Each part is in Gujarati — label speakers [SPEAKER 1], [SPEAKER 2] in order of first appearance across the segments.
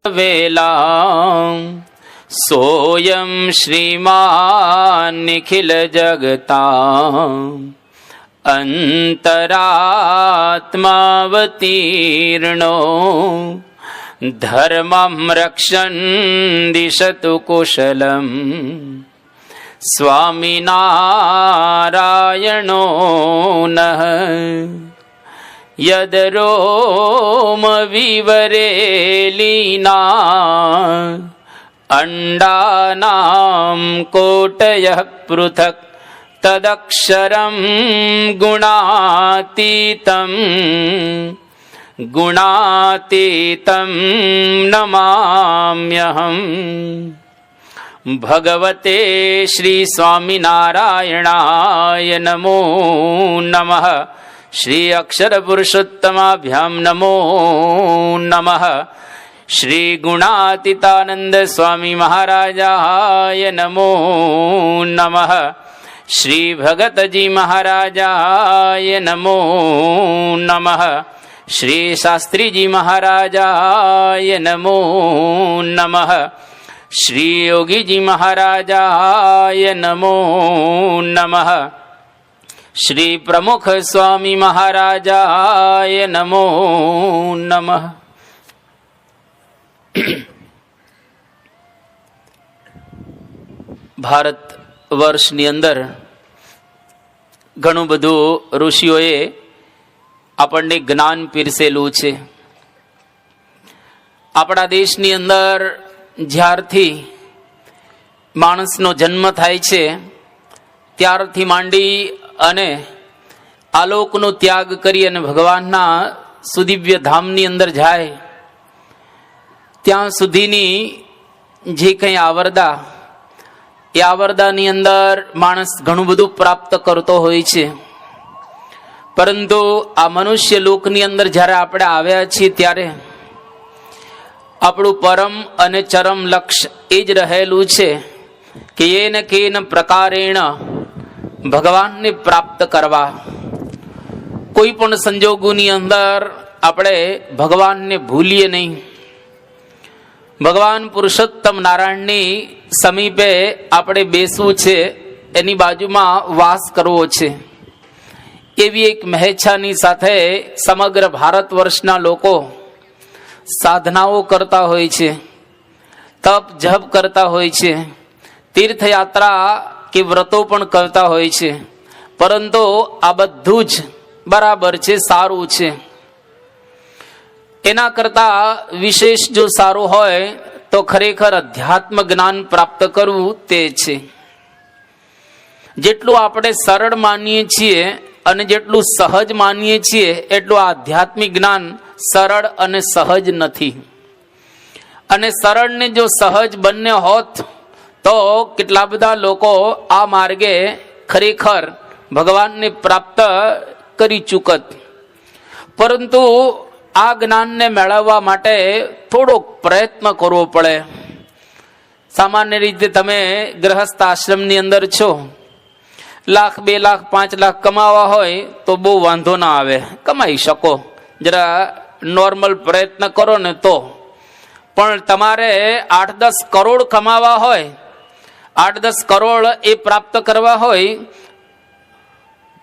[SPEAKER 1] વેલા સોયમ શ્રીમાન નિખિલ જગતા અંતરાત્માવતીર્ણો ધર્મં રક્ષન દિશતુ કુશલમ સ્વામિનારાયણો નઃ યદરોમ વિવરેલીના અંડાનામ કોટયઃ પૃથક તદક્ષરમ ગુણાતીતમ નમામ્યહમ. ભગવતે શ્રી સ્વામિનારાયણાય નમો નમઃ. શ્રી અક્ષર પુરુષોત્તમાભ્યામ નમો નમઃ. શ્રી ગુણાતીતાનંદ સ્વામી મહારાજાય નમો નમઃ. શ્રી ભગતજી મહારાજાય નમો નમઃ. શ્રી શાસ્ત્રીજી મહારાજાય નમો નમઃ. શ્રી યોગીજી મહારાજાય નમો નમઃ. શ્રી પ્રમુખ સ્વામી મહારાજાય નમો નમઃ. ભારત વર્ષની અંદર ઘણું બધું ઋષિઓએ આપણને જ્ઞાન પીરસેલું છે. આપણા દેશની અંદર જ્યારથી માણસનો જન્મ થાય છે ત્યારથી માંડી અને આલોકનો ત્યાગ કરી અને ભગવાનના સુદિવ્ય ધામની અંદર જાય ત્યાં સુધીની જે કંઈ આવરદા, એ આવરદાની અંદર માણસ ઘણું બધું પ્રાપ્ત કરતો હોય છે. પરંતુ આ મનુષ્ય લોકની અંદર જ્યારે આપણે આવ્યા છીએ ત્યારે આપણું પરમ અને ચરમ લક્ષ્ય એ જ રહેલું છે કે એન કેન પ્રકારેણ ભગવાનને પ્રાપ્ત કરવા. કોઈ પણ સંજોગોની અંદર આપણે ભગવાનને ભૂલીએ નહીં. ભગવાન પુરુષોત્તમ નારાયણની સમીપે આપણે બેસવું છે, એની બાજુમાં વાસ કરવો છે. એવી એક મહેચ્છાની સાથે સમગ્ર ભારત વર્ષના લોકો સાધનાઓ કરતા હોય છે, તપ જપ કરતા હોય છે, તીર્થયાત્રા કે વ્રતો પણ કરતા હોય છે. પરંતુ આ બધું જ બરાબર છે, સારું છે. એના કરતા વિશેષ જો સારું હોય તો ખરેખર અધ્યાત્મ જ્ઞાન પ્રાપ્ત કરવું તે છે. જેટલું આપણે સરળ માનીએ છીએ અને જેટલું સહજ માનીએ છીએ એટલું આધ્યાત્મિક જ્ઞાન સરળ અને સહજ નથી. અને સરળ ને જો સહજ બંને હોત તો કેટલા બધા લોકો આ માર્ગે ખરેખર ભગવાનને પ્રાપ્ત કરી ચૂકત. પરંતુ આ જ્ઞાનને મેળવવા માટે થોડોક પ્રયત્ન કરવો પડે. સામાન્ય રીતે તમે ગૃહસ્થ આશ્રમની અંદર છો, લાખ 2 લાખ 5 લાખ કમાવા હોય તો બહુ વાંધો ના આવે, કમાઈ શકો, જરા નોર્મલ પ્રયત્ન કરો ને તો. પણ તમારે 8-10 કરોડ કમાવા હોય, 8-10 કરોડ એ પ્રાપ્ત કરવા હોય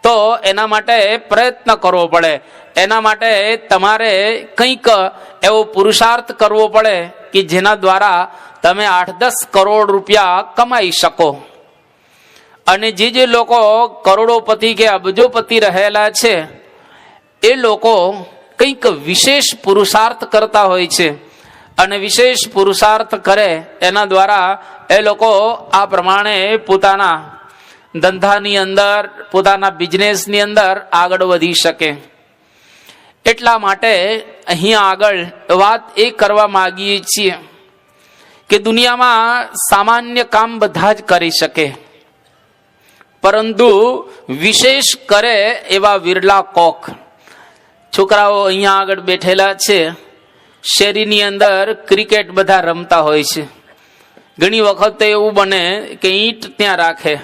[SPEAKER 1] તો એના માટે પ્રયત્ન કરવો પડે. એના માટે તમારે કંઈક એવો પુરુષાર્થ કરવો પડે કે જેના દ્વારા તમે 8-10 કરોડ રૂપિયા કમાઈ શકો. અને જે લોકો કરોડોપતિ કે અબજોપતિ રહેલા છે એ લોકો કંઈક વિશેષ પુરુષાર્થ કરતા હોય છે. અને વિશેષ પુરુષાર્થ કરે એના દ્વારા એ લોકો આ પ્રમાણે પોતાના ધંધાની અંદર, પોતાના બિઝનેસની અંદર આગળ વધી શકે. એટલા માટે અહીંયા આગળ વાત એ કરવા માંગીએ છીએ કે દુનિયામાં સામાન્ય કામ બધા જ કરી શકે, પરંતુ વિશેષ કરે એવા વિરલા કોક. છોકરાઓ અહીંયા આગળ બેઠેલા છે, શેરીની અંદર ક્રિકેટ બધા રમતા હોય છે. ઘણી વખત એવું બને કે ઈંટ ત્યાં રાખે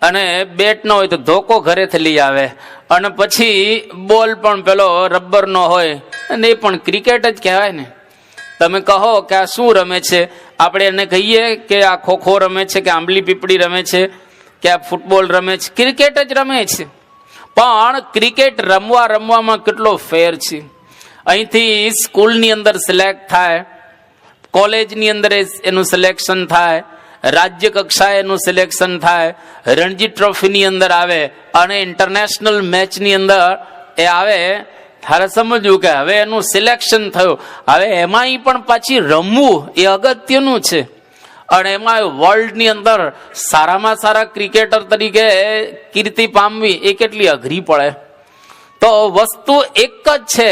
[SPEAKER 1] અને બેટ ન હોય તો ધોકો ઘરેથી લઈ આવે, અને પછી બોલ પણ પેલો રબરનો હોય અને એ પણ ક્રિકેટ જ કહેવાય ને. તમે કહો કે આ શું રમે છે, આપણે એને કહીએ કે આ ખોખો રમે છે, કે આંબલી પીપળી રમે છે, કે આ ફૂટબોલ રમે છે, ક્રિકેટ જ રમે છે. પણ ક્રિકેટ રમવામાં કેટલો ફેર છે. અહીંથી સ્કૂલની અંદર સિલેક્ટ થાય, કોલેજની અંદર એનું સિલેક્શન થાય, રાજ્ય કક્ષાએ એનું સિલેક્શન થાય, રણજી ટ્રોફીની અંદર આવે અને ઇન્ટરનેશનલ મેચની અંદર એ આવે. તારે સમજવું કે હવે એનું સિલેક્શન થયું, હવે એમાં પણ પાછી રમવું એ અગત્યનું છે. અને એમાં વર્લ્ડની અંદર સારામાં સારા ક્રિકેટર તરીકે કીર્તિ પામવી એ કેટલી અઘરી પડે. તો વસ્તુ એક જ છે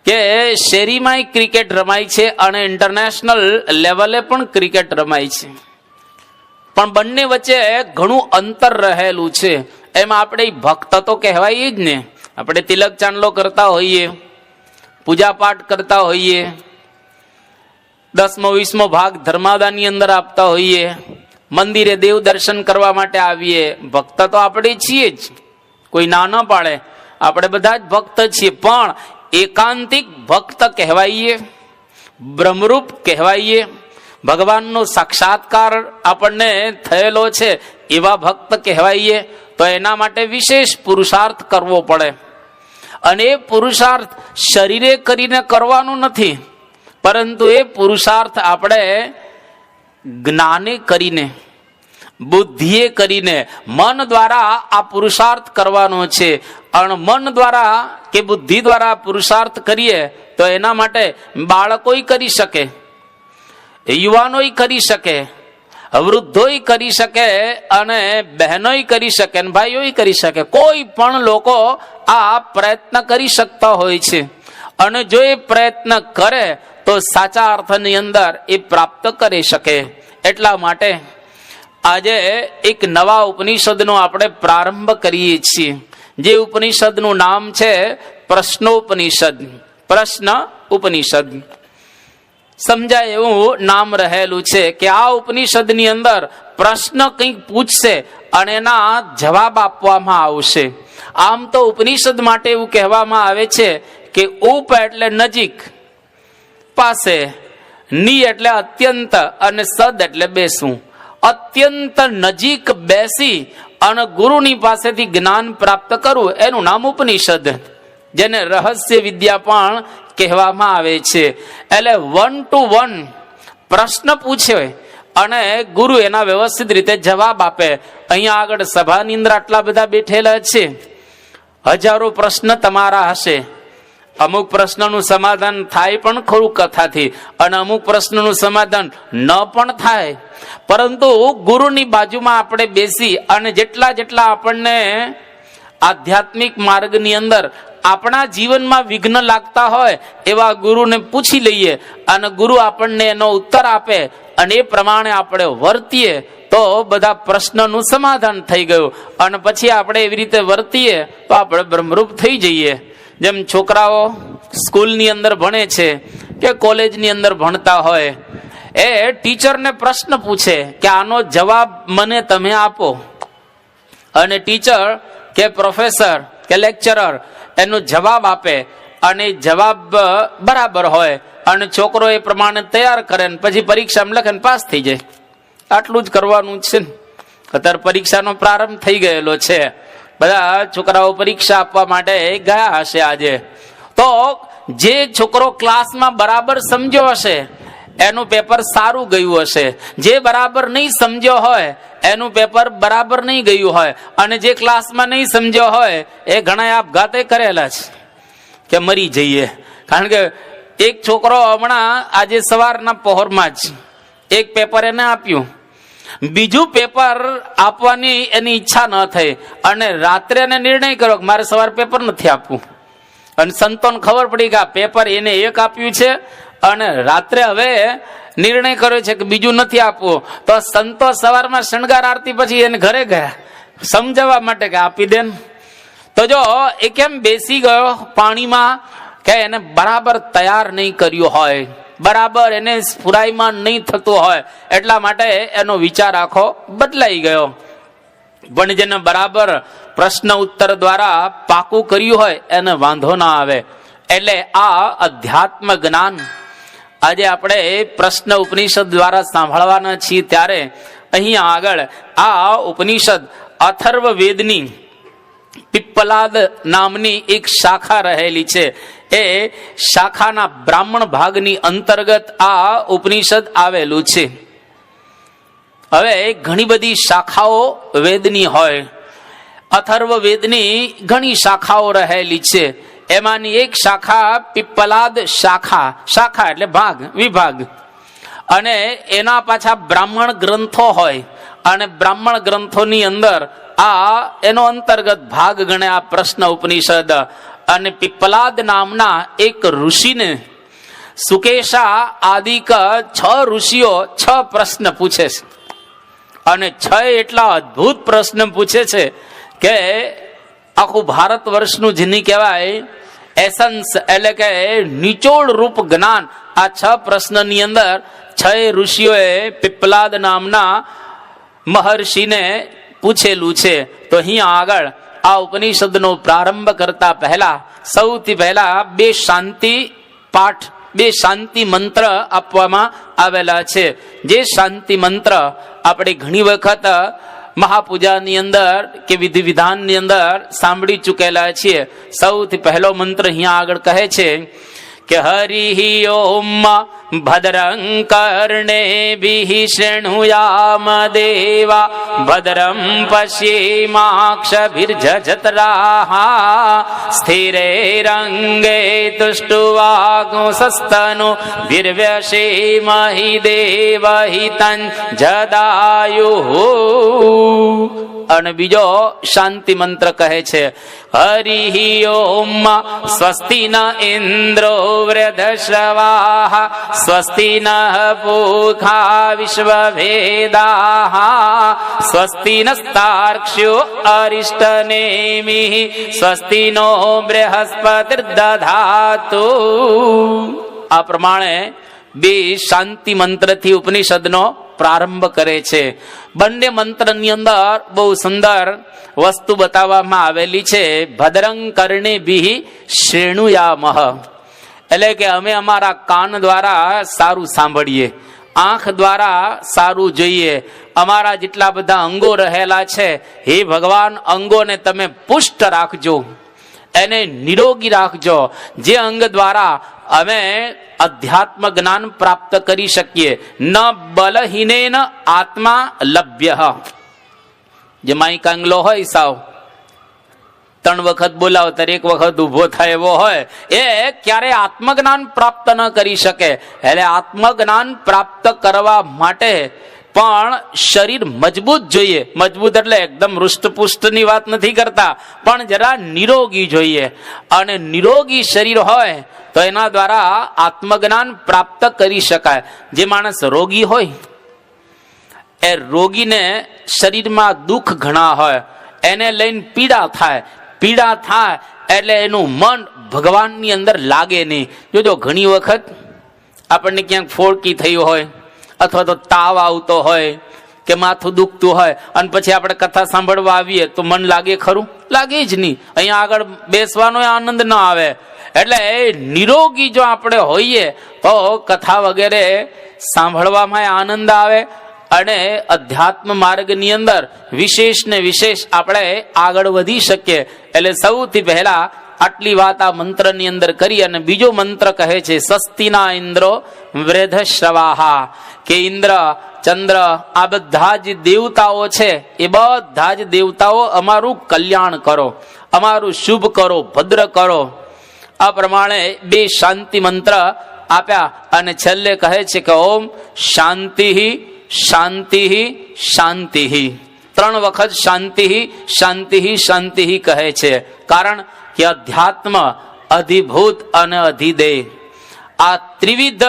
[SPEAKER 1] કે શેરીમાંય ક્રિકેટ રમાય છે અને ઇન્ટરનેશનલ લેવલે પણ ક્રિકેટ રમાય છે, પણ બંને વચ્ચે ઘણું અંતર રહેલું છે. એમાં આપણે ભક્ત તો કહેવાય જ ને. આપણે તિલક ચાંદલો કરતા હોઈએ, પૂજાપાઠ કરતા હોઈએ, 10મો 20મો ભાગ ધર્માદાની અંદર આપતા હોઈએ, મંદિરે દેવ દર્શન કરવા માટે આવીએ. ભક્ત તો આપણે છીએ જ, કોઈ ના ન પાડે, આપણે બધા જ ભક્ત છીએ. પણ એકાંતિક ભક્ત કહેવાઈએ, બ્રહ્મરૂપ કહેવાઈએ, ભગવાનનો સાક્ષાત્કાર આપણને થયેલો છે એવા ભક્ત કહેવાઈએ. તો એના માટે વિશેષ પુરુષાર્થ કરવો પડે. અને એ પુરુષાર્થ શરીરે કરીને કરવાનો નથી, પરંતુ એ પુરુષાર્થ આપણે જ્ઞાને કરીને, બુદ્ધિએ કરીને, મન દ્વારા આ પુરુષાર્થ કરવાનો છે. અને મન દ્વારા કે બુદ્ધિ દ્વારા પુરુષાર્થ કરીએ તો એના માટે બાળકોય કરી શકે, યુવાનોય કરી શકે, વૃદ્ધોય કરી શકે, અને બહેનોય કરી શકે, અને ભાઈઓય કરી શકે. કોઈ પણ લોકો આ પ્રયત્ન કરી શકતા હોય છે. અને જો એ પ્રયત્ન કરે તો સાચા અર્થની અંદર એ પ્રાપ્ત કરી શકે. એટલા માટે આજે એક નવા ઉપનિષદનો આપણે પ્રારંભ કરીએ છીએ, જે ઉપનિષદનું નામ છે પ્રશ્નોપનિષદ. પ્રશ્ન ઉપનિષદ સમજાય એવું નામ રહેલું છે કે આ ઉપનિષદની અંદર પ્રશ્ન કંઈક પૂછશે અને એના જવાબ આપવામાં આવશે. આમ તો ઉપનિષદ માટે એવું કહેવામાં આવે છે કે ઉપ એટલે નજીક, પાસે, ની એટલે અત્યંત, અને સદ એટલે બેસવું. અત્યંત નજીક બેસી અને ગુરુની પાસેથી જ્ઞાન પ્રાપ્ત કરવું એનું નામ ઉપનિષદ, જેને રહસ્ય વિદ્યા પણ કહેવામાં આવે છે. એટલે 1 to 1 પ્રશ્ન પૂછે અને ગુરુ એના વ્યવસ્થિત રીતે જવાબ આપે. અહીંયા આગળ સભાની અંદર આટલા બધા બેઠેલા છે, હજારો પ્રશ્ન તમારા હશે. અમુક પ્રશ્નનું સમાધાન થાય પણ ખરું કથાથી, અને અમુક પ્રશ્નનું સમાધાન ન પણ થાય. પરંતુ ગુરુની બાજુમાં આપણે બેસી અને જેટલા જેટલા આપણને આધ્યાત્મિક માર્ગની અંદર આપણા જીવનમાં વિઘ્ન લાગતા હોય એવા ગુરુને પૂછી લઈએ, અને ગુરુ આપણને એનો ઉત્તર આપે, અને એ પ્રમાણે આપણે વર્તીએ તો બધા પ્રશ્નનું સમાધાન થઈ ગયું. અને પછી આપણે એવી રીતે વર્તીએ તો આપણે બ્રહ્મરૂપ થઈ જઈએ. જેમ છોકરાઓ સ્કૂલની અંદર ભણે છે કે કોલેજની અંદર ભણતા હોય, એ ટીચરને પ્રશ્ન પૂછે કે આનો જવાબ મને તમે આપો. અને ટીચર કે પ્રોફેસર કે લેક્ચરર એનો જવાબ આપે, અને જવાબ બરાબર હોય અને છોકરો એ પ્રમાણે તૈયાર કરે, પછી પરીક્ષામાં લખે પાસ થઈ જાય. આટલું જ કરવાનું છે ને. અત્યારે પરીક્ષાનો પ્રારંભ થઈ ગયેલો છે, બધા છોકરાઓ પરીક્ષા આપવા માટે ગયા હશે આજે. તો જે છોકરો ક્લાસમાં બરાબર સમજ્યો હશે એનું પેપર સારું ગયું હશે, જે બરાબર નહીં સમજ્યો હોય એનું પેપર બરાબર નહીં ગયું હોય, અને જે ક્લાસમાં નહીં સમજ્યો હોય એ ઘણા આપઘાતે કરેલા છે કે મરી જઈએ. કારણ કે એક છોકરો હમણાં આજે સવારના પહોરમાં જ એક પેપર એને આપ્યું, બીજું પેપર આપવાની એની ઈચ્છા ન થઈ, અને રાત્રે એને નિર્ણય કર્યો કે મારે સવાર પેપર નથી આપવું. અને સંતોને ખબર પડી કે આ પેપર એને એક આપ્યું છે અને રાત્રે હવે નિર્ણય કર્યો છે કે બીજું નથી આપવું. તો સંતો સવારમાં શણગાર આરતી પછી એને ઘરે ગયા સમજાવવા માટે કે આપી દે. તો જો એ કેમ બેસી ગયો પાણીમાં કે એને બરાબર તૈયાર નહીં કર્યું હોય, બરાબર એને સ્ફુરાઈમાં નહીં થતું હોય, એટલા માટે એનો વિચાર આખો બદલાઈ ગયો. પણ જેને બરાબર પ્રશ્ન ઉત્તર દ્વારા પાકું કર્યું હોય એને વાંધો ના આવે. એટલે આ અધ્યાત્મ જ્ઞાન આજે આપણે પ્રશ્ન ઉપનિષદ દ્વારા સાંભળવાના છીએ, ત્યારે અહીંયા આગળ આ ઉપનિષદ અથર્વ વેદની પિપ્પલાદ નામની એક શાખા રહેલી છે. એ શાખાના બ્રાહ્મણ ભાગની અંતર્ગત આ ઉપનિષદ આવેલું છે. હવે ઘણી બધી શાખાઓ વેદની હોય, અથર્વ વેદની ઘણી શાખાઓ રહેલી છે. એમાંની એક શાખા પિપ્પલાદ શાખા, શાખા એટલે ભાગ, વિભાગ. અને એના પાછા બ્રાહ્મણ ગ્રંથો હોય, અને બ્રાહ્મણ ગ્રંથોની અંદર આ એનો અંતર્ગત ભાગ ગણે આ પ્રશ્ન ઉપનિષદ. અને પિપ્પલાદ નામના એક ઋષિને સુકેશા આદિક 6 ઋષિઓ 6 પ્રશ્ન પૂછે છે. અને 6 એટલા અદ્ભુત પ્રશ્ન પૂછે છે કે આખું ભારત વર્ષનું જેની કહેવાય એસન્સ એટલે કે નિચોડ રૂપ જ્ઞાન આ 6 પ્રશ્નની અંદર 6 ઋષિઓએ પિપ્પલાદ નામના મહર્ષિને પૂછેલું છે. તો અહીંયા આગળ આ ઉપનિષદનો પ્રારંભ કરતા પહેલા સૌથી પહેલા 2 શાંતિ પાઠ, 2 શાંતિ મંત્ર આપવામાં આવેલા છે. જે શાંતિ મંત્ર આપણે ઘણી વખત મહાપૂજાની અંદર કે વિધિ વિધાનની અંદર સાંભળી ચૂકેલા છીએ. સૌથી પહેલો મંત્ર અહીંયા આગળ કહે છે કે હરિ ઓમ ભદ્રં કર્ણેભિઃ શૃણુયામ દેવા ભદ્રં પશ્યેમાક્ષભિર્જત્રાઃ સ્થિરૈરંગે તુષ્ટુવાગુંસસ્તનુ વિર્વ્યશેમહિ દેવહિतं જદાયુઃ. અને બીજો શાંતિ મંત્ર કહે છે હરિ ઓમ સ્વસ્તિ ન ઇન્દ્રો વૃધશ્રવાઃ સ્વસ્તિ નઃ પૂષા વિશ્વવેદાઃ સ્વસ્તિ નસ્તાર્ક્ષ્યો અરિષ્ટનેમિઃ સ્વસ્તિ નો બૃહસ્પતિર્દધાતુ. આ પ્રમાણે 2 શાંતિ મંત્રથી ઉપનિષદનો પ્રારંભ કરે છે. બંને મંત્રની અંદર બહુ સુંદર વસ્તુ બતાવવામાં આવેલી છે. ભદ્રં કર્ણેભિઃ શૃણુયામઃ એટલે કે અમે અમારા કાન દ્વારા સારું સાંભળીએ, આંખ દ્વારા સારું જોઈએ. અમારા જેટલા બધા અંગો રહેલા છે, હે ભગવાન અંગોને તમે પુષ્ટ રાખજો, એને નિરોગી રાખજો. જે અંગ દ્વારા અમે અધ્યાત્મ જ્ઞાન પ્રાપ્ત કરી શકીએ. ન બલહીનેન આત્મા લભ્ય. જે માઈ કાંગલો હોય સાવ 3 વખત બોલાવો ત્યારે 1 વખત ઉભો થાય એવો હોય, એ ક્યારે આત્મજ્ઞાન પ્રાપ્ત ન કરી શકે. એટલે આત્મજ્ઞાન પ્રાપ્ત કરવા માટે પણ શરીર મજબૂત જોઈએ. મજબૂત એટલે એકદમ હૃષ્ટપુષ્ટની વાત નથી કરતા, પણ જરા નિરોગી જોઈએ. અને નિરોગી શરીર હોય તો એના દ્વારા આત્મજ્ઞાન પ્રાપ્ત કરી શકાય. જે માણસ રોગી હોય, એ રોગીને શરીરમાં દુઃખ ઘણા હોય, એને લઈને પીડા થાય. પીડા થાય એટલે એનું મન ભગવાનની અંદર લાગે નહીં. જોજો ઘણી વખત આપણને ક્યાંક ફોડકી થઈ હોય, અથવા તો તાવ આવતો હોય કે માથું દુખતું હોય, અને પછી આપણે કથા સાંભળવા આવીએ તો મન લાગે ખરું? લાગે જ નહીં. અહીંયા આગળ બેસવાનો આનંદ ન આવે. એટલે નિરોગી જો આપણે હોઈએ તો કથા વગેરે સાંભળવામાં આનંદ આવે, અને અધ્યાત્મ માર્ગની અંદર વિશેષ ને વિશેષ આપણે આગળ વધી શકીએ. એટલે સૌથી પહેલા આટલી વાત આ મંત્રની અંદર કરી. અને બીજો મંત્ર કહે છે સ્વસ્તિના ઇન્દ્રો વૃધશ્રવાહા, કે ઇન્દ્ર, ચંદ્ર આ બધા જ દેવતાઓ છે, એ બધા જ દેવતાઓ અમારું કલ્યાણ કરો, અમારું શુભ કરો, ભદ્ર કરો. આ પ્રમાણે 2 શાંતિ મંત્ર આપ્યા. અને છેલ્લે કહે છે કે ઓમ શાંતિ શાંતિ શાંતિ. 3 વખત શાંતિ શાંતિ શાંતિ કહે છે. કારણ કે અધ્યાત્મ, અધિભૂત અને અધિદેહ આ ત્રિવિધ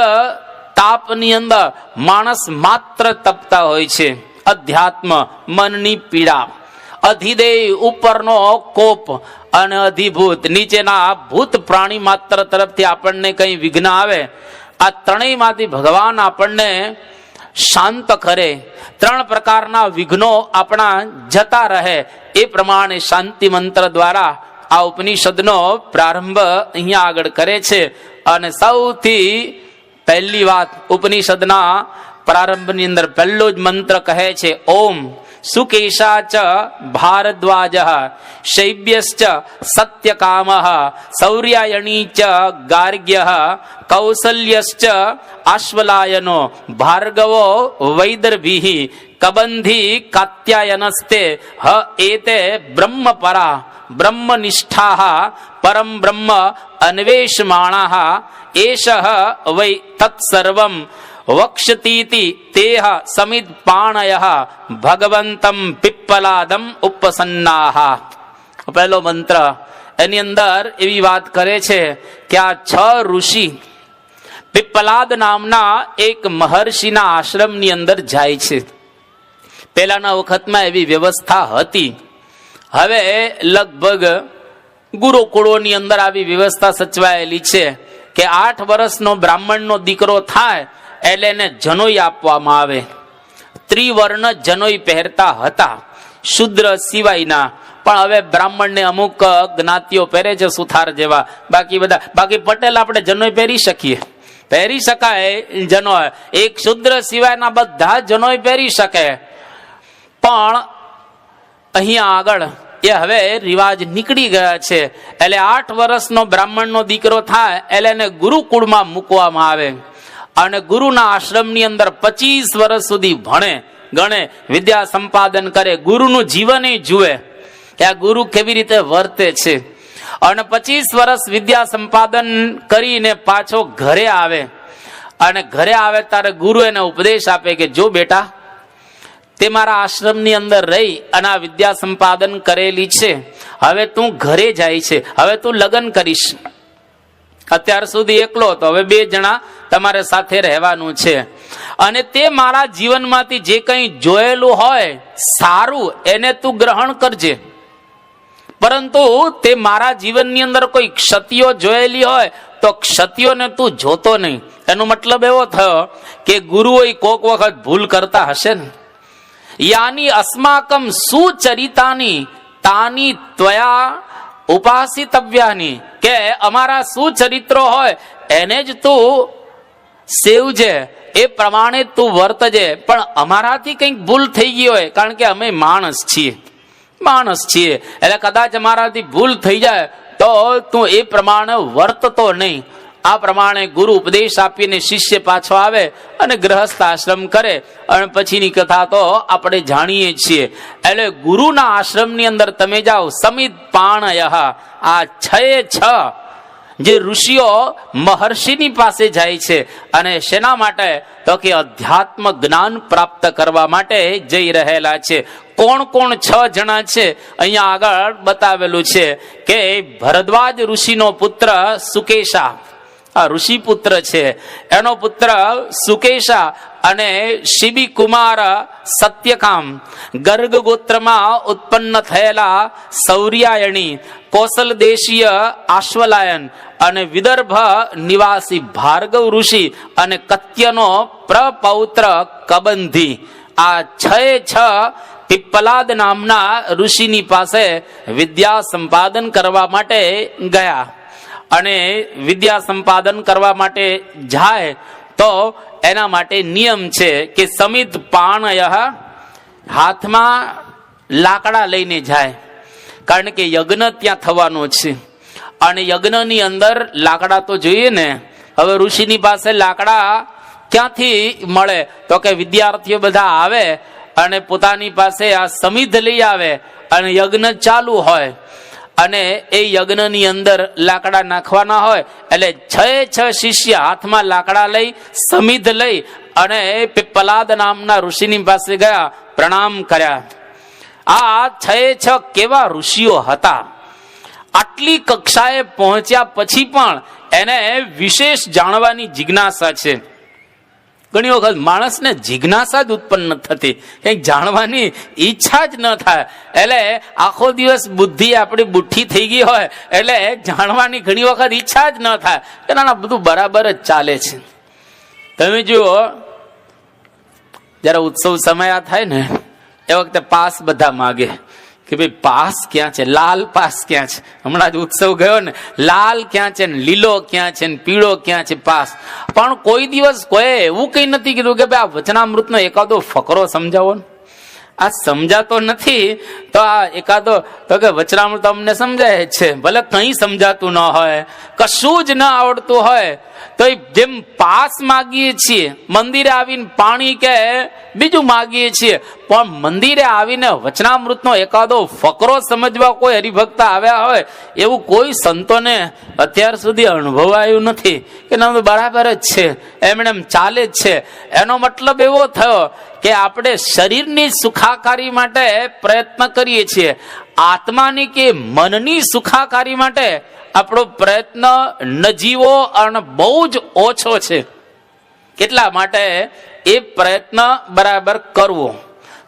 [SPEAKER 1] તાપની અંદર માણસ માત્ર તપતા હોય છે. અધ્યાત્મ મનની પીડા, અધિદેહ ઉપરનો કોપ, અને અધિભૂત નીચેના ભૂત પ્રાણી માત્ર તરફથી આપણને કઈ વિઘ્ન આવે. આ ત્રણેયમાંથી ભગવાન આપણને શાંત કરે, 3 પ્રકારના વિઘ્નો આપણા જતા રહે. એ પ્રમાણે શાંતિ મંત્ર દ્વારા આ ઉપનિષદનો પ્રારંભ અહીંયા આગળ કરે છે. અને સૌથી પહેલી વાત ઉપનિષદના પ્રારંભની અંદર પહેલો જ મંત્ર કહે છે, ઓમ સુકેશા ચ ભારદ્વાજ શૈબ્યશ્ચ સત્યકામ સૌર્યાયણી ચ ગાર્ગ્ય કૌસલ્યશ્ચ આશ્વલાયનો ભાર્ગવો વૈદર્ભી કબંધી કાત્યાયનસ્તે હ એતે બ્રહ્મપરા બ્રહ્મનિષ્ઠા પરમ બ્રહ્મ અન્વેષમાણા એષ વૈ તત્સર્વં વક્ષતીતિ તેહ સમિદ પાણય ભગવંતમ પિપ્પલાદમ ઉપસન્નાહ. પહેલો મંત્ર એની અંદર એવી વાત કરે છે કે આ 6 ઋષિ પિપ્પલાદ નામના એક મહર્ષિના આશ્રમની અંદર જાય છે. પહેલાના વખતમાં એવી વ્યવસ્થા હતી. હવે લગભગ ગુરુકુળોની અંદર આવી વ્યવસ્થા સચવાયેલી છે કે 8 વર્ષનો બ્રાહ્મણનો દીકરો થાય એટલે એને જનોઈ આપવામાં આવે. ત્રિવર્ણ જનોઈ પહેરતા હતા શુદ્ર સિવાયના, પણ હવે બ્રાહ્મણને અમુક જ્ઞાતિઓ પહેરે છે સુથાર જેવા, બાકી પટેલ આપણે જનોઈ પહેરી શકીએ, પહેરી શકાય જનોઈ. એક શુદ્ર સિવાયના બધા જનોઈ પહેરી શકે. પણ અહીંયા આગળ એ હવે રિવાજ નીકળી ગયા છે. એટલે 8 વર્ષનો બ્રાહ્મણનો દીકરો થાય એટલે એને ગુરુકુળમાં મૂકવામાં આવે અને ગુરુના આશ્રમની અંદર 25 વર્ષ સુધી ભણે ગણે, વિદ્યા સંપાદન કરે, ગુરુનું જીવન જુએ કે આ ગુરુ કેવી રીતે વર્તે છે. અને 25 વર્ષ વિદ્યા સંપાદન કરીને પાછો ઘરે આવે અને ઘરે આવે ત્યારે ગુરુ એને ઉપદેશ આપે કે જો બેટા, તે મારા આશ્રમની અંદર રહી અને આ વિદ્યા સંપાદન કરેલી છે, હવે તું ઘરે જાય છે, હવે તું લગ્ન કરીશ. અત્યાર સુધી એકલો હતો, હવે 2 જણા તમારે સાથે રહેવાનું છે. અને તે મારા જીવનમાંથી જે કંઈ જોયેલું હોય સારું એને તું ગ્રહણ કરજે, પરંતુ તે મારા જીવનની અંદર કોઈ ક્ષતિઓ જોયેલી હોય તો ક્ષતિઓને તું જોતો નહીં. એનો મતલબ એવો થયો કે ગુરુઓ કોક વખત ભૂલ કરતા હશે ને. યાની અસ્માકમ સુચરિતાની તાની ત્વયા ઉપાસિતવ્યાની, કે અમારા સુચરિત્રો હોય એને જ તું સેવજે, એ પ્રમાણે તું વર્તજે. પણ અમારાથી કંઈક ભૂલ થઈ ગઈ હોય, કારણ કે અમે માણસ છીએ એટલે કદાચ અમારાથી ભૂલ થઈ જાય તો તું એ પ્રમાણે વર્તતો નહીં. આ પ્રમાણે ગુરુ ઉપદેશ આપીને શિષ્ય પાછો આવે અને ગ્રહસ્થ આશ્રમ કરે. અને પછીની કથા તો આપણે જાણીએ છીએ. એટલે ગુરુના આશ્રમની અંદર તમે જાઓ, સમિત પાણય, આ 6 જે ઋષિઓ મહર્ષિની પાસે જાય છે. અને શેના માટે? તો કે અધ્યાત્મ જ્ઞાન પ્રાપ્ત કરવા માટે જઈ રહેલા છે. કોણ કોણ 6 જણા છે અહીંયા આગળ બતાવેલું છે કે ભરદ્વાજ ઋષિનો પુત્ર સુકેશા, આ ઋષિ પુત્ર છે, એનો પુત્ર સુકેશા અને શિબી કુમાર સત્યકામ, ગર્ગ ગોત્રમાં ઉત્પન્ન થયેલા સૌર્યાયણી, કૌશલ દેશીય આશ્વલાયન અને વિદર્ભ નિવાસી ભાર્ગવ ઋષિ અને કત્યનો પ્રપૌત્ર કબંધી. આ 6 પિપ્પલાદ નામના ઋષિની પાસે વિદ્યા સંપાદન કરવા માટે ગયા. અને વિદ્યા સંપાદન કરવા માટે જાય તો એના માટે નિયમ છે કે સમિત પાણય, હાથમાં લાકડા લઈને જાય, કારણ કે યજ્ઞ ત્યાં થવાનો છે અને યજ્ઞની અંદર લાકડા તો જોઈએ ને. હવે ઋષિની પાસે લાકડા ક્યાંથી મળે? તો કે વિદ્યાર્થીઓ બધા આવે અને પોતાની પાસે આ સમિધ લઈ આવે અને યજ્ઞ ચાલુ હોય અને એ યજ્ઞની અંદર લાકડા નાખવાના હોય. એટલે 6 શિષ્ય હાથમાં લાકડા લઈ, સમિધ લઈ અને પિપ્પલાદ નામના ઋષિની પાસે ગયા, પ્રણામ કર્યા. આ 6 કેવા ઋષિઓ હતા! આટલી કક્ષાએ પહોંચ્યા પછી પણ એને વિશેષ જાણવાની જિજ્ઞાસા છે. ઘણી વખત માણસને જિજ્ઞાસા જ ઉત્પન્ન થતી, કંઈક જાણવાની ઈચ્છા જ ન થાય. એટલે આખો દિવસ બુદ્ધિ આપણી બુઠ્ઠી થઈ ગઈ હોય એટલે જાણવાની ઘણી વખત ઈચ્છા જ ન થાય. એના બધું બરાબર જ ચાલે છે. તમે જુઓ, જયારે ઉત્સવ સમય થાય ને એ વખતે પાસ બધા માગે કે ભાઈ પાસ ક્યાં છે, લાલ પાસ ક્યાં છે? હમણાં જ ઉત્સવ ગયો ને, લાલ ક્યાં છે ને લીલો ક્યાં છે ને પીળો ક્યાં છે પાસ. પણ કોઈ દિવસ કોઈ એવું કઈ નથી કીધું કે ભાઈ આ વચનામૃતનો એકાદો ફકરો સમજાવો ને. આ સમજાતો નથી તો આ એકાદો તો કે વચનામૃત અમને સમજાય છે, ભલે કઈ સમજાતું ન હોય, કશું જ ન આવડતું હોય તો જેમ પાસ માગીએ છીએ, મંદિરે આવીને પાણી કે બીજું માગીએ છીએ, પણ મંદિરે આવીને વચનામૃતનો એકાદો ફકરો સમજવા કોઈ હરિભક્ત આવ્યા હોય એવું કોઈ સંતોને અત્યાર સુધી અનુભવાયું નથી કે ના બરાબર જ છે, એમણે એમ ચાલે જ છે. એનો મતલબ એવો થયો કે આપણે શરીરની સુખાકારી માટે પ્રયત્ન કરીએ છીએ, આત્માની કે મનની સુખાકારી માટે આપણો પ્રયત્ન નજીવો અને બહુ જ ઓછો છે. એટલા માટે એ પ્રયત્ન બરાબર કરવો.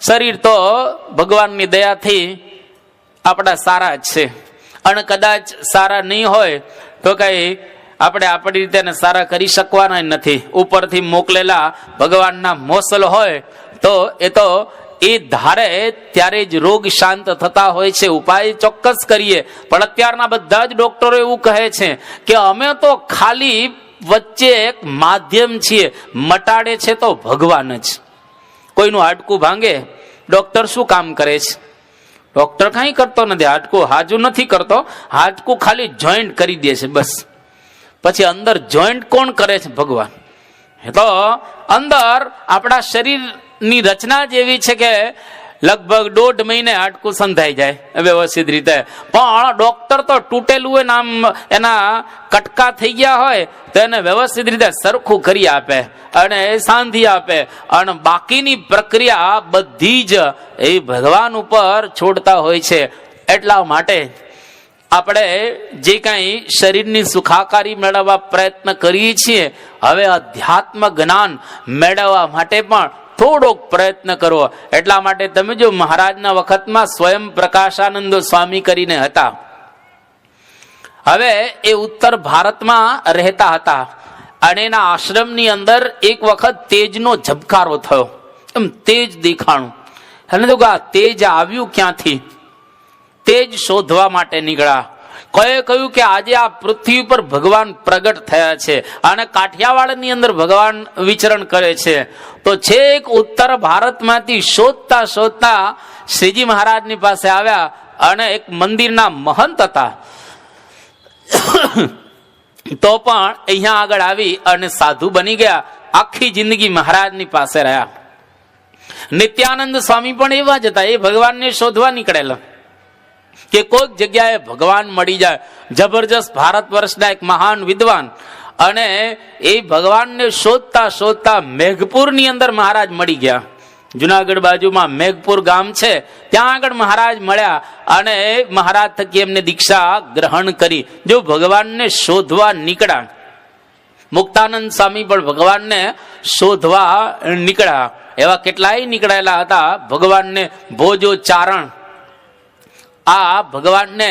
[SPEAKER 1] શરીર તો ભગવાનની દયાથી આપણા સારા જ છે, અને કદાચ સારા નહીં હોય તો કઈ આપણે આપણી રીતે સારા કરી શકવાના નથી. ઉપરથી મોકલેલા ભગવાનના મોસલ હોય તો એ ધારે ત્યારે જ રોગ શાંત થતા હોય છે. ઉપાય ચોક્કસ કરીએ, પણ અત્યારના બધા જ ડોક્ટરો એવું કહે છે કે અમે તો ખાલી વચ્ચે એક માધ્યમ છીએ, મટાડે છે તો ભગવાન જ. કોઈનું હાડકું ભાંગે, ડોક્ટર શું કામ કરે છે? ડોક્ટર કઈ કરતો નથી, હાડકું હાજુ નથી કરતો, હાડકું ખાલી જોઈન્ટ કરી દે છે બસ. પછી અંદર જોઈન્ટ કોણ કરે છે? ભગવાન. તો અંદર આપણા શરીર ની રચના જ એવી છે કે લગભગ 1.5 મહિને હાડકું સંધાઈ જાય વ્યવસ્થિત રીતે, પણ ડોક્ટર તો તૂટેલું હોય નામ એના કટકા થઈ ગયા હોય તો એને વ્યવસ્થિત રીતે સરખું કરી આપે અને શાંતિ આપે, અને બાકીની પ્રક્રિયા બધી જ એ ભગવાન ઉપર છોડતા હોય છે. એટલા માટે આપણે જે કઈ શરીરની સુખાકારી મેળવવા પ્રયત્ન કરીએ છીએ, હવે અધ્યાત્મ જ્ઞાન મેળવવા માટે પણ થોડોક પ્રયત્ન કરવો. એટલા માટે તમે જો મહારાજના વખતમાં સ્વયં પ્રકાશાનંદ સ્વામી કરીને હતા, હવે એ ઉત્તર ભારતમાં રહેતા હતા, અને એના આશ્રમની અંદર એક વખત તેજનો ઝબકારો થયો. એમ તેજ દેખાણું, અને તો આ તેજ આવ્યું ક્યાંથી? તેજ શોધવા માટે નીકળ્યા. કોઈએ કહ્યું કે આજે આ પૃથ્વી પર ભગવાન પ્રગટ થયા છે અને કાઠિયાવાડની અંદર ભગવાન વિચરણ કરે છે. તો છેક ઉત્તર ભારતમાંથી શોધતા શોધતા શ્રીજી મહારાજની પાસે આવ્યા, અને એક મંદિરના મહંત હતા. તો પણ અહીંયા આગળ આવી અને સાધુ બની ગયા, આખી જિંદગી મહારાજની પાસે રહ્યા. નિત્યાનંદ સ્વામી પણ એવા જ હતા, એ ભગવાનને શોધવા નીકળેલા કે કોઈક જગ્યાએ ભગવાન મળી જાય. જબરજસ્ત ભારત વર્ષના એક મહાન વિદ્વાન, અને એ ભગવાનને શોધતા શોધતા મેઘપુરની અંદર મહારાજ મળી ગયા. જુનાગઢ બાજુમાં મેઘપુર ગામ છે, ત્યાં આગળ મહારાજ મળ્યા, અને મહારાજ થકી એમને દીક્ષા ગ્રહણ કરી. જો ભગવાનને શોધવા નીકળ્યા. મુક્તાનંદ સ્વામી પણ ભગવાનને શોધવા નીકળ્યા. એવા કેટલાય નીકળેલા હતા ભગવાનને ભોજો ચારણ, આ ભગવાનને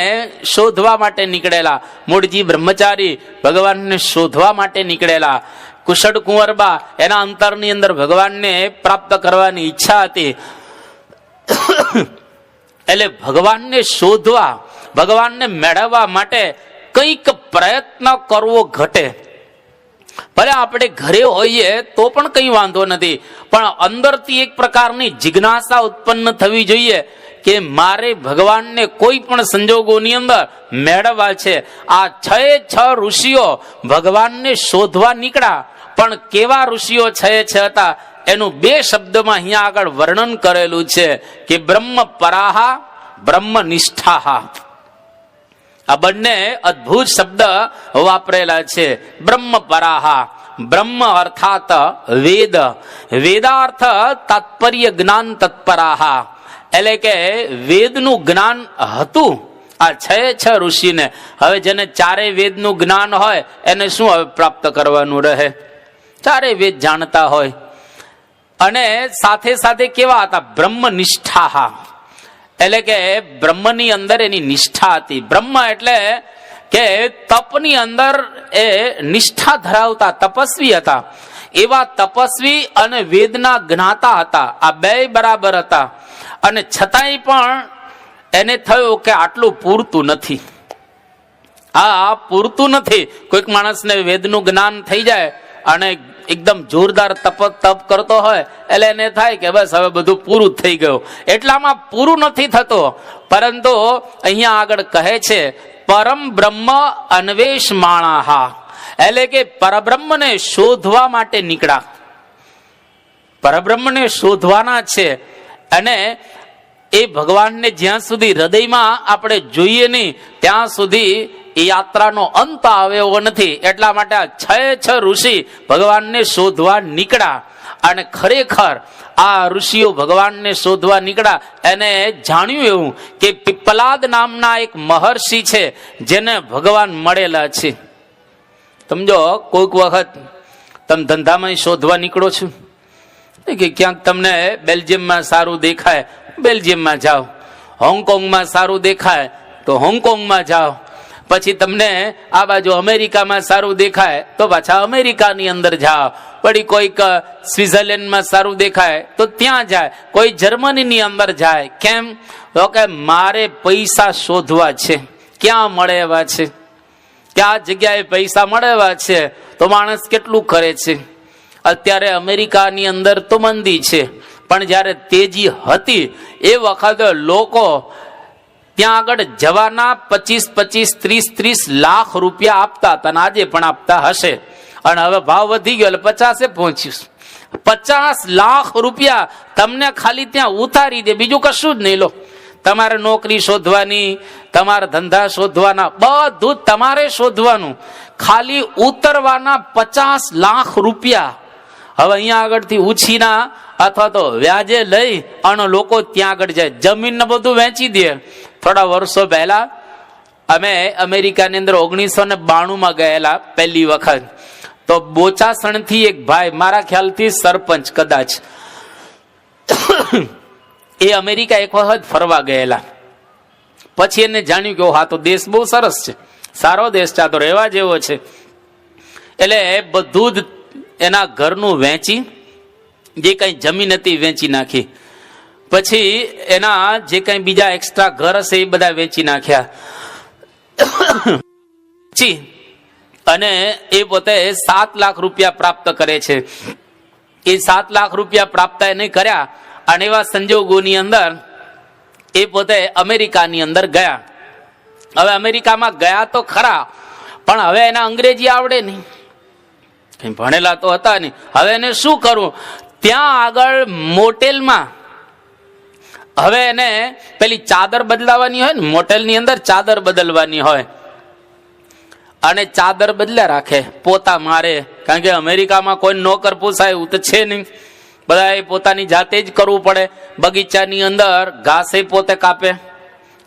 [SPEAKER 1] શોધવા માટે નીકળેલા. મૂળજી બ્રહ્મચારી ભગવાનને શોધવા માટે નીકળેલા. કુશળ કુંવરબા એના અંતરની અંદર ભગવાનને પ્રાપ્ત કરવાની ઈચ્છા હતી. એટલે ભગવાનને શોધવા, ભગવાનને મેળવવા માટે કંઈક પ્રયત્ન કરવો ઘટે. ભલે આપણે ઘરે હોઈએ તો પણ કઈ વાંધો નથી, પણ અંદરથી એક પ્રકારની જિજ્ઞાસા ઉત્પન્ન થવી જોઈએ કે મારે ભગવાનને કોઈ પણ સંજોગોની અંદર મેળવવા છે. આ 6 ઋષિઓ ભગવાનને શોધવા નીકળ્યા, પણ કેવા ઋષિઓ 6 હતા એનું 2 શબ્દમાં અહીંયા આગળ વર્ણન કરેલું છે કે બ્રહ્મ પરાહા, બ્રહ્મ નિષ્ઠાહા. આ બંને અદ્ભુત શબ્દ વાપરેલા છે. બ્રહ્મ પરાહા, બ્રહ્મ અર્થાત વેદ, વેદાર્થ તાત્પર્ય જ્ઞાન તત્પરાહા, એટલે કે વેદનું જ્ઞાન હતું આ 6 ઋષિને. હવે જેને 4 વેદનું જ્ઞાન હોય એને શું હવે પ્રાપ્ત કરવાનું રહે? 4 વેદ જાણતા હોય. અને સાથે સાથે કેવા હતા? બ્રહ્મ નિષ્ઠા, એટલે કે બ્રહ્મની અંદર એની નિષ્ઠા હતી. બ્રહ્મ એટલે કે તપની અંદર એ નિષ્ઠા ધરાવતા તપસ્વી હતા. એવા તપસ્વી અને વેદના જ્ઞાતા હતા. આ 2 બરાબર હતા, અને છતાંય પણ એને થયું કે આટલું પૂરતું નથી, આ પૂરતું નથી. કોઈક માણસને વેદનું જ્ઞાન થઈ જાય અને એકદમ જોરદાર તપ કરતો હોય એટલે એને થાય કે બસ હવે બધું પૂરું થઈ ગયું. એટલામાં પૂરું નથી થતો, પરંતુ અહીંયા આગળ કહે છે પરમ બ્રહ્મ અન્વેષ માણાહા, એટલે કે પરબ્રહ્મને શોધવા માટે નીકળ્યા. પરબ્રહ્મને શોધવાના છે અને એ ભગવાનને જ્યાં સુધી હૃદયમાં આપણે જોઈએ નહીં ત્યાં સુધી એ યાત્રાનો અંત આવે એવો નથી. એટલા માટે આ 6 ઋષિ ભગવાનને શોધવા નીકળ્યા અને ખરેખર આ ઋષિઓ ભગવાનને શોધવા નીકળ્યા. એને જાણ્યું એવું કે પીપલાદ નામના એક મહર્ષિ છે જેને ભગવાન મળેલા છે. સમજો કોઈક વખત તમે ધંધામાં શોધવા નીકળો છો કે ક્યાંક તમને બેલ્જિયમમાં સારું દેખાય બેલ્જિયમમાં જાઓ, હોંગકોંગમાં સારું દેખાય તો હોંગકોંગમાં જાઓ, પછી તમને આ બાજુ અમેરિકામાં સારું દેખાય તો પાછા અમેરિકાની અંદર જાઓ, વળી કોઈક સ્વિટ્ઝરલેન્ડમાં સારું દેખાય તો ત્યાં જાય, કોઈ જર્મનીની અંદર જાય. કેમ? તો કે મારે પૈસા શોધવા છે, ક્યાં મળે એવા છે, ક્યાં જગ્યાએ પૈસા મળે એવા છે. તો માણસ કેટલું કરે છે. અત્યારે અમેરિકાની અંદર તો મંદી છે, પણ જ્યારે તેજી હતી એ વખતે લોકો ત્યાં આગળ જવાના 25-30 લાખ રૂપિયા આપતા હતા અને આજે પણ આપતા હશે. અને હવે ભાવ વધી ગયો એટલે 50 પહોંચ્યું. 50 લાખ રૂપિયા તમને ખાલી ત્યાં ઉતારી દે, બીજું કશું જ નહીં. લો, તમારે નોકરી શોધવાની, તમારા ધંધા શોધવાના, બધું તમારે શોધવાનું, ખાલી ઉતરવાના 50 લાખ રૂપિયા. હવે અહીંયા આગળથી ઉછીના અથવા તો વ્યાજે લઈ અને લોકો ત્યાં આગળ જાય, જમીન ને બધું વેચી દે. થોડા વર્ષો પહેલા અમે અમેરિકાની અંદર 1992 ગયેલા પહેલી વખત. તો બોચાસણથી એક ભાઈ, મારા ખ્યાલથી સરપંચ કદાચ, એ અમેરિકા એક વખત ફરવા ગયેલા. પછી એને જાણ્યું કે હા તો દેશ બહુ સરસ છે, સારો દેશ છે, આ તો રહેવા જેવો છે. એટલે બધું જ એના ઘરનું વેચી, જે કઈ જમીન હતી વેચી નાખી. પછી એના જે કઈ બીજા એક્સ્ટ્રા ઘર હશે એ બધા વેચી નાખ્યા. અને એ પોતે 7 લાખ રૂપિયા પ્રાપ્ત કરે છે. એ 7 લાખ રૂપિયા પ્રાપ્ત એને કર્યા અને એવા સંજોગોની અંદર એ પોતે અમેરિકાની અંદર ગયા. હવે અમેરિકામાં ગયા તો ખરા, પણ હવે એને અંગ્રેજી આવડે નહીં, કઈ ભણેલા તો હતા નહીં. હવે એને શું કરવું? ત્યાં આગળ મોટેલમાં હવે એને પેલી ચાદર બદલાવાની હોય ને, મોટેલની અંદર ચાદર બદલવાની હોય અને ચાદર બદલ્યા રાખે, પોતા મારે. કારણ કે અમેરિકામાં કોઈ નોકર પૂછાય એવું તો છે નહીં, બધા પોતાની જાતે જ કરવું પડે. બગીચાની અંદર ઘાસે પોતે કાપે,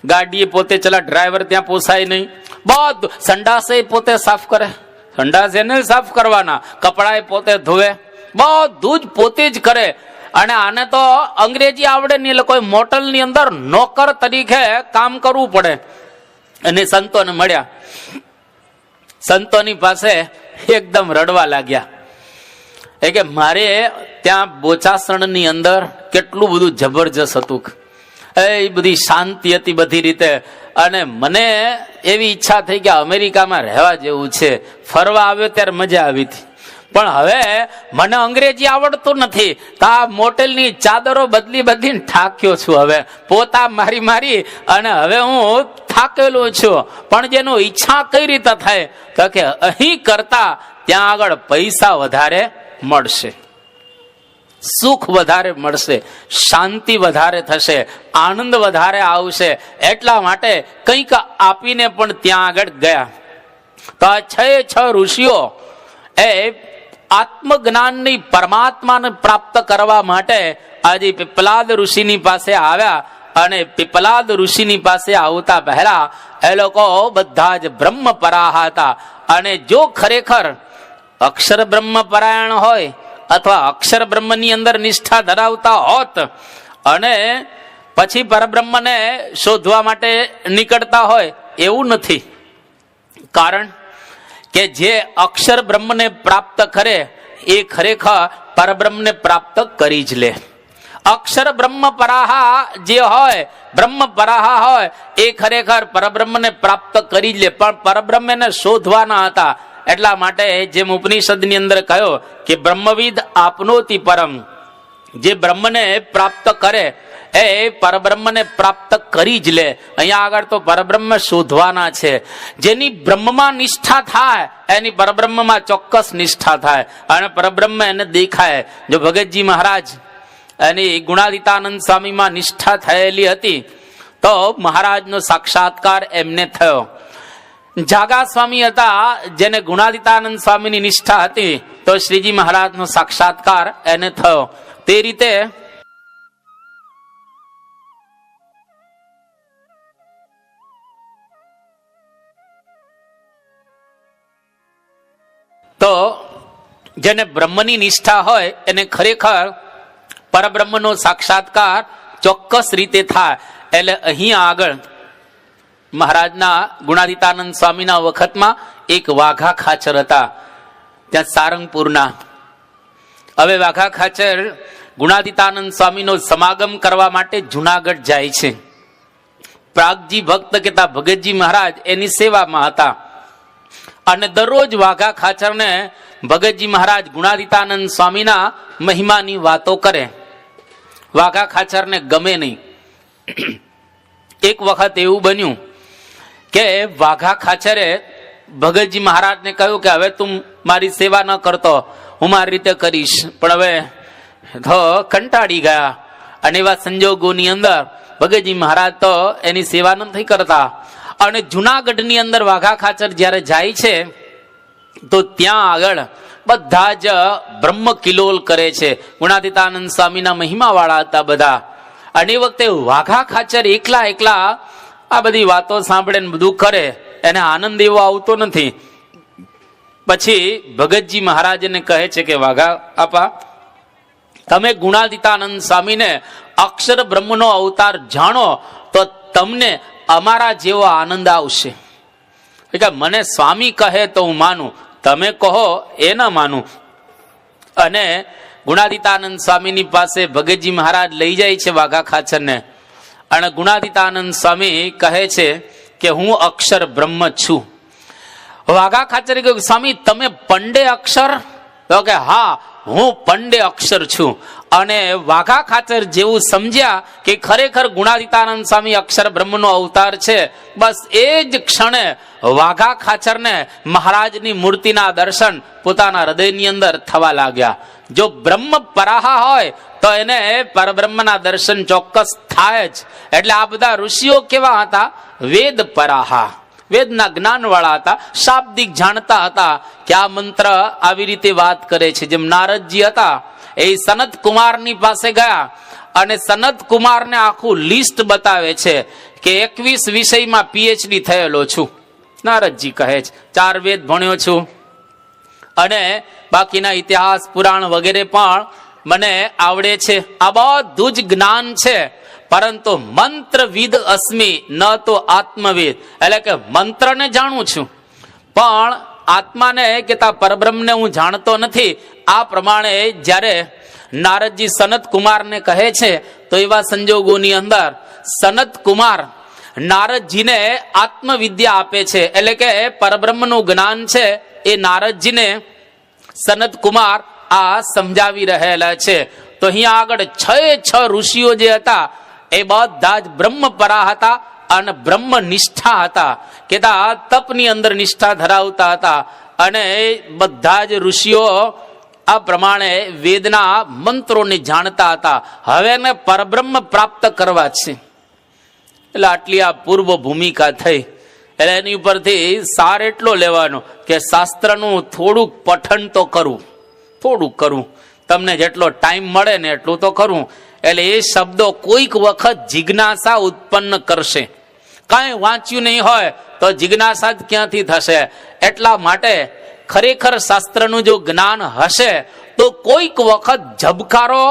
[SPEAKER 1] ગાડીએ પોતે ચલા, ડ્રાઈવર ત્યાં પોસાય નહીં. બધું સંડાસે પોતે સાફ કરે, સંડાસ એને સાફ કરવાના, કપડા પોતે ધોવે, બધું જ પોતે જ કરે. અને આને તો અંગ્રેજી આવડે નહીં એટલે કોઈ મોટલની અંદર નોકર તરીકે કામ કરવું પડે. અને સંતોને મળ્યા, સંતોની પાસે એકદમ રડવા લાગ્યા. એ કે મારે ત્યાં બોચાસણની અંદર કેટલું બધું જબરજસ્ત હતું, એ બધી શાંતિ હતી બધી રીતે, અને મને એવી ઈચ્છા થઈ કે અમેરિકામાં રહેવા જેવું છે. ફરવા આવ્યો ત્યારે મજા આવી હતી, પણ હવે મને અંગ્રેજી આવડતું નથી. તો આ મોટેલની ચાદરો બદલીને થાક્યો છું, હવે પોતા મારી અને હવે હું થાકેલો છું. પણ જેનું ઈચ્છા કઈ રીતે થાય? તો કે અહીં કરતા ત્યાં આગળ પૈસા વધારે મળશે, સુખ વધારે મળશે, શાંતિ વધારે થશે, આનંદ વધારે આવશે. એટલા માટે કંઈક આપીને પણ ત્યાં આગળ ગયા. તો આ 6 ઋષિઓ એ આત્મજ્ઞાનની પરમાત્માને પ્રાપ્ત કરવા માટે આજે પીપલાદ ઋષિની પાસે આવ્યા. અને પીપલાદ ઋષિની પાસે આવતા પહેલા એ લોકો બધા જ બ્રહ્મ પરાહ હતા. અને જો ખરેખર અક્ષર બ્રહ્મ પરાયણ હોય અથવા અક્ષર બ્રહ્મની અંદર નિષ્ઠા ધરાવતા હોત અને પછી પરબ્રહ્મને શોધવા માટે નીકળતા હોય, એવું નથી. કારણ કે જે અક્ષર બ્રહ્મને પ્રાપ્ત કરે એ ખરેખર પરબ્રહ્મને પ્રાપ્ત કરી જ લે. અક્ષર બ્રહ્મ પરાહા જે હોય, બ્રહ્મ પરાહા હોય એ ખરેખર પરબ્રહ્મને પ્રાપ્ત કરી જ લે, પણ પરબ્રહ્મ એને શોધવાના હતા. એટલા માટે જેમ ઉપનિષદની અંદર કહ્યો કે બ્રહ્મવિદ આપનોતિ પરમ, જે બ્રહ્મને પ્રાપ્ત કરે એ પરબ્રહ્મને પ્રાપ્ત કરી જ લે. અહીંયા આગળ તો પરબ્રહ્મ શોધવાના છે. જેની બ્રહ્મમાં નિષ્ઠા થાય એની પરબ્રહ્મમાં ચોક્કસ નિષ્ઠા થાય અને પરબ્રહ્મ એને દેખાય. જો ભગતજી મહારાજ એની ગુણાતીતાનંદ સ્વામીમાં નિષ્ઠા થયેલી હતી તો મહારાજનો સાક્ષાત્કાર એમને થયો. જાગા સ્વામી હતા જેને ગુણાતીતાનંદ સ્વામીની નિષ્ઠા હતી તો શ્રીજી મહારાજનો સાક્ષાત્કાર એને થયો. તે રીતે તો જેને બ્રહ્મની નિષ્ઠા હોય એને ખરેખર પરબ્રહ્મનો સાક્ષાત્કાર ચોક્કસ રીતે થાય. એટલે અહીંયા આગળ મહારાજના ગુણાતીતાનંદ સ્વામીના વખતમાં એક વાઘા ખાચર હતા ત્યાં સારંગપુરના. હવે વાઘા ખાચર ગુણાતીતાનંદ સ્વામીનો સમાગમ કરવા માટે જુનાગઢ જાય છે. પ્રાગજી ભક્ત કહેતા ભગતજી મહારાજ એની સેવામાં હતા અને દરરોજ વાઘા ખાચરને ભગતજી મહારાજ ગુણાતીતાનંદ સ્વામીના મહિમાની વાતો કરે. વાઘા ખાચરને ગમે નહીં. એક વખત એવું બન્યું કે વાઘા ખાચરે ભગતજી મહારાજને કહ્યું કે હવે તું મારી સેવા ન કરતો, હું મારી રીતે કરીશ. પણ હવે તો કંટાળી ગયા અને એવા સંજોગોની અંદર ભગતજી મહારાજ તો એની સેવા નથી કરતા. અને જુનાગઢની અંદર વાઘા ખાચર જ્યારે જાય છે તો ત્યાં આગળ બધા જ બ્રહ્મ કિલોલ કરે છે. ગુણાતીતાનંદ સ્વામીના મહિમા વાળા હતા બધા. અને એ વખતે વાઘા ખાચર એકલા એકલા આ બધી વાતો સાંભળે ને બધું કરે, એને આનંદ એવો આવતો નથી. પછી ભગતજી મહારાજને કહે છે કે વાઘા આપા, તમે ગુણાતીતાનંદ સ્વામીને અક્ષર બ્રહ્મનો અવતાર જાણો તો તમને અમારા જેવો આનંદ આવશે. કે મને સ્વામી કહે તો હું માનું, તમે કહો એ ના માનું. અને ગુણાતીતાનંદ સ્વામીની પાસે ભગતજી મહારાજ લઈ જાય છે વાઘા ખાચરને અને ગુણાતીતાનંદ સ્વામી કહે છે કે હું અક્ષર બ્રહ્મ છું. વાઘા ખાચરે કહ્યું સ્વામી તમે પંડે અક્ષર? તો કે હા હું પંડે અક્ષર છું. અને વાઘા ખાચર જેવું સમજ્યા કે ખરેખર ગુણાતીતાનંદ સ્વામી અક્ષર બ્રહ્મનો અવતાર છે. બસ એ જ ક્ષણે વાઘા ખાચરને મહારાજની મૂર્તિના દર્શન પોતાના હૃદયની અંદર થવા લાગ્યા. જો બ્રહ્મ પરાહા હોય તો એને પરબ્રહ્મના દર્શન ચોક્કસ થાય જ. એટલે આ બધા ઋષિઓ કેવા હતા? વેદ પરાહા, વેદના જ્ઞાન વાળા હતા, શાબ્દિક જાણતા હતા કે આ મંત્ર આવી રીતે વાત કરે છે. જેમ નારદજી હતા એ સનત કુમારની પાસે ગયા અને સનત કુમારને આખું લિસ્ટ બતાવે છે કે 21 વિષયમાં પીએચડી થયેલો છું. નારદજી કહે છે 4 વેદ ભણ્યો છું અને બાકીના ઇતિહાસ પુરાણ વગેરે પણ મને આવડે છે. આ બધું જ જ્ઞાન છે, પરંતુ મંત્રવિદ અસ્મિ ન તો આત્મવિદ. એટલે કે મંત્રને જાણું છું પણ આત્માને કેતા પરબ્રહ્મને હું જાણતો નથી. આ પ્રમાણે જ્યારે નારદજી સનત કુમારને કહે છે તો એવા સંજોગોની અંદર સનત કુમાર નારદજીને આત્મવિદ્યા આપે છે. એટલે કે પરબ્રહ્મનું જ્ઞાન છે એ નારદજીને સનત કુમાર આ સમજાવી રહેલા છે. તો અહીંયા આગળ 6 ઋષિઓ જે હતા એ બધા જ બ્રહ્મ પરા હતા અને બ્રહ્મ નિષ્ઠા હતા. કેતા તપની અંદર નિષ્ઠા ધરાવતા હતા અને બધા જ ઋષિઓ આ પ્રમાણે વેદના મંત્રોને જાણતા હતા. હવે એને પરબ્રહ્મ પ્રાપ્ત કરવા છે. એટલે આટલી આ પૂર્વ ભૂમિકા થઈ. એટલે એની ઉપરથી સાર એટલો લેવાનો કે શાસ્ત્રનું થોડુંક પઠન તો કરવું, થોડુંક કરવું. તમને જેટલો ટાઈમ મળે ને એટલું તો કરવું. એટલે એ શબ્દો કોઈક વખત જિજ્ઞાસા ઉત્પન્ન કરશે. કાંઈ વાંચ્યું નહીં હોય તો જિજ્ઞાસા જ ક્યાંથી થશે? એટલા માટે ખરેખર શાસ્ત્રનું જો જ્ઞાન હશે તો કોઈક વખત ઝબકારો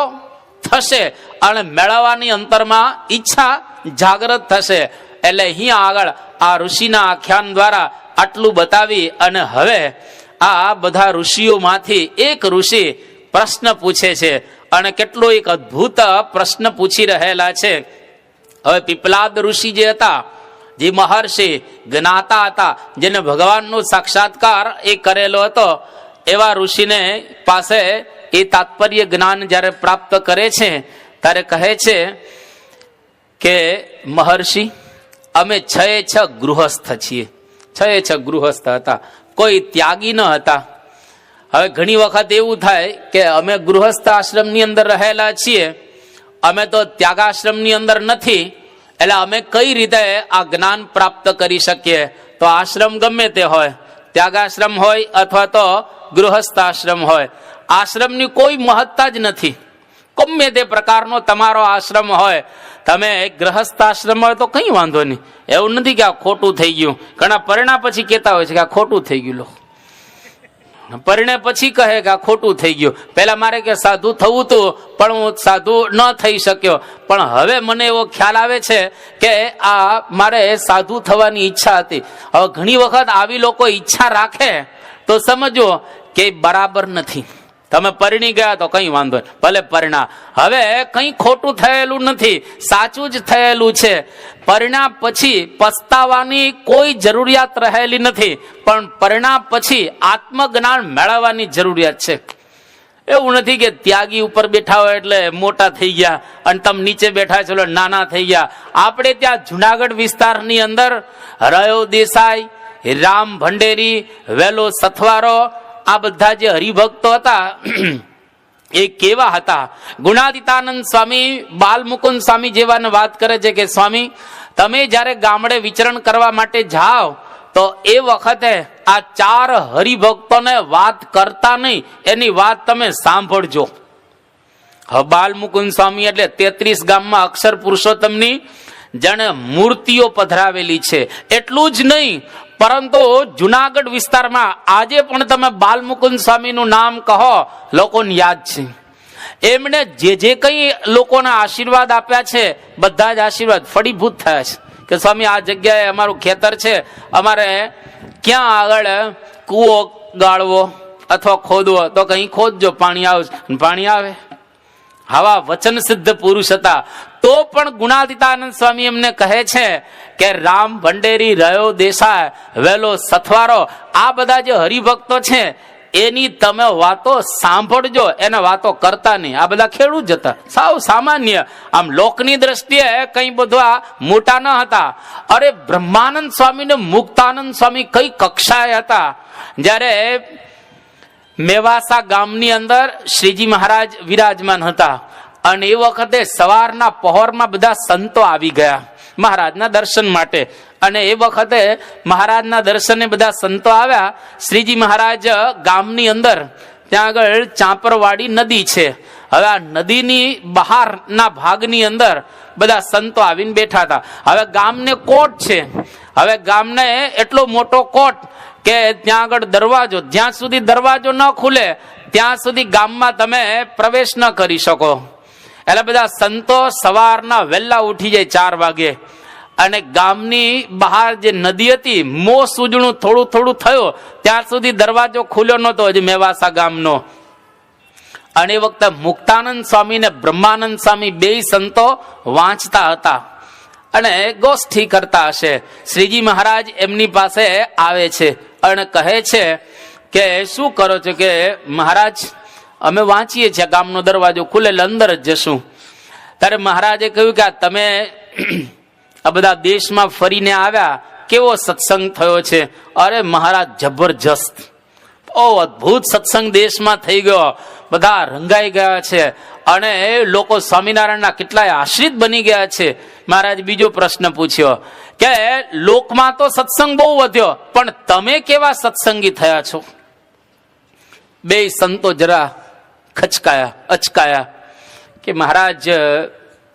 [SPEAKER 1] થશે અને મેળવવાની અંતરમાં ઈચ્છા જાગૃત થશે. એટલે અહીંયા આગળ આ ઋષિના આખ્યાન દ્વારા આટલું બતાવી અને હવે આ બધા ઋષિઓમાંથી એક ઋષિ પ્રશ્ન પૂછે છે અને કેટલો એક અદ્ભુત પ્રશ્ન પૂછી રહેલા છે. હવે પીપલાદ ઋષિ જે હતા, જે મહર્ષિ જ્ઞાતા હતા, જેને ભગવાનનો સાક્ષાત્કાર એ કરેલો હતો, એવા ઋષિને પાસે એ તાત્પર્ય જ્ઞાન જ્યારે પ્રાપ્ત કરે છે ત્યારે કહે છે કે મહર્ષિ, અમે 6 ગૃહસ્થ છીએ. 6 ગૃહસ્થ હતા, કોઈ ત્યાગી ન હતા. હવે ઘણી વખત એવું થાય કે અમે ગૃહસ્થ આશ્રમની અંદર રહેલા છીએ, અમે તો ત્યાગાશ્રમની અંદર નથી, એટલે અમે કઈ રીતે આ જ્ઞાન પ્રાપ્ત કરી શકીએ? તો આશ્રમ ગમે તે હોય, ત્યાગાશ્રમ હોય અથવા તો ગૃહસ્થ આશ્રમ હોય, આશ્રમની કોઈ મહત્તા જ નથી. ગમે તે પ્રકારનો તમારો આશ્રમ હોય, તમે ગ્રહસ્થ આશ્રમ હોય તો કઈ વાંધો નહીં. એવું નથી કે આ ખોટું થઈ ગયું. ઘણા પરિણા પછી કહેતા હોય છે કે આ ખોટું થઈ ગયું. લો, પરિણે પછી કહે કે આ ખોટું થઈ ગયું. પેલા મારે કે સાધુ થવું હતું પણ હું સાધુ ન થઈ શક્યો, પણ હવે મને એવો ખ્યાલ આવે છે કે આ મારે સાધુ થવાની ઈચ્છા હતી. હવે ઘણી વખત આવી લોકો ઈચ્છા રાખે તો સમજો કે બરાબર નથી. તમે પરિણી ગયા તો કઈ વાંધો નહીં, ભલે પરિણા. હવે કઈ ખોટું થયેલું નથી, સાચું જ થયેલું છે. પરિણા પછી પસ્તાવાની કોઈ જરૂરિયાત રહેલી નથી, પણ પરિણા પછી આત્મજ્ઞાન મેળવવાની જરૂરિયાત છે. એવું નથી કે ત્યાગી ઉપર બેઠા હોય એટલે મોટા થઈ ગયા અને તમે નીચે બેઠા છો નાના થઈ ગયા. આપણે ત્યાં જુનાગઢ વિસ્તારની અંદર રયો દેસાઈ, રામ ભંડેરી, વેલો સથવારો, આ બધા જે હરિભક્તો હતા એ કેવા હતા. ગુણાતીતાનંદ સ્વામી, બાલમુકુંદ સ્વામી જેવાને વાત કરે છે કે સ્વામી, તમે જ્યારે ગામડે વિચરણ કરવા માટે જાઓ તો એ વખતે આ 4 હરિભક્તોને વાત કરતા નહીં, એની વાત તમે સાંભળજો. હવે બાલમુકુંદ સ્વામી એટલે 33 ગામમાં અક્ષર પુરુષોત્તમની જાણે મૂર્તિઓ પધરાવેલી છે. એટલું જ નહીં, પરંતુ જુનાગઢ વિસ્તારમાં આજે પણ તમે બાલમુકુંદ સ્વામીનું નામ કહો, લોકોને યાદ છે. એમણે જે કઈ લોકોને આશીર્વાદ આપ્યા છે, બધા જ આશીર્વાદ ફળીભૂત થયા છે. કે સ્વામી, આ જગ્યાએ અમારું ખેતર છે, અમારે ક્યાં આગળ કૂવો ગાળવો અથવા ખોદવો, તો કઈ ખોદજો, પાણી આવશે. પાણી આવે. આવા વચન સિદ્ધ પુરુષ હતા. તો પણ ગુણાતીતાનંદ સ્વામી એમને કહે છે કે રામ ભંડેરી, રયો દેસાઈ, વેલો સથવારો, આ બધા જે હરિભક્તો છે એની તમે વાતો સાંભળજો, એને વાતો કરતા નહીં. આ બધા ખેડૂત જ હતા, સાવ સામાન્ય. આમ લોકની દ્રષ્ટિએ કઈ બધા મોટા ન હતા. અરે બ્રહ્માનંદ સ્વામી ને મુક્તાનંદ સ્વામી કઈ કક્ષાએ હતા. જ્યારે મેવાસા ગામની અંદર શ્રીજી મહારાજ વિરાજમાન હતા અને એ વખતે સવારના પહોરમાં બધા સંતો આવી ગયા મહારાજના દર્શન માટે. અને એ વખતે મહારાજના દર્શને બધા સંતો આવ્યા. શ્રીજી મહારાજ ગામની અંદર ત્યાં આગળ ચાંપરવાડી નદી છે. હવે આ નદીની બહારના ભાગની અંદર બધા સંતો આવીને બેઠા હતા. હવે ગામને કોટ છે. હવે ગામને એટલો મોટો કોટ કે ત્યાં આગળ દરવાજો, જ્યાં સુધી દરવાજો ન ખુલે ત્યાં સુધી ગામમાં તમે પ્રવેશ ન કરી શકો. એટલે બધા સંતો સવારના વહેલા ઉઠી જાય 4 વાગે અને ગામની બહાર જે નદી હતી, મોં સૂજણું થોડું થોડું થયો ત્યાં સુધી દરવાજો ખુલ્યો નહોતો હજી મેવાસા ગામનો. અને એ વખતે મુક્તાનંદ સ્વામી ને બ્રહ્માનંદ સ્વામી 2 સંતો વાંચતા હતા અને ગોષ્ઠી કરતા હશે. શ્રીજી મહારાજ એમની પાસે આવે છે અને કહે છે કે શું કરો છો? કે મહારાજ, અમે વાંચીએ છીએ, ગામનો દરવાજો ખુલે એટલે અંદર જ જશું. ત્યારે મહારાજે કહ્યું કે તમે આ બધા દેશમાં ફરીને આવ્યા, કેવો સત્સંગ થયો છે? અરે મહારાજ, જબરજસ્ત, બહુ અદભુત સત્સંગ દેશમાં થઈ ગયો, બધા રંગાઈ ગયા છે અને લોકો સ્વામિનારાયણના કેટલાય આશ્રિત બની ગયા છે. મહારાજ બીજો પ્રશ્ન પૂછ્યો કે લોકમાં તો સત્સંગ બહુ વધ્યો, પણ તમે કેવા સત્સંગી થયા છો? 2 સંતો જરા ખચકાયા, અચકાયા કે મહારાજ,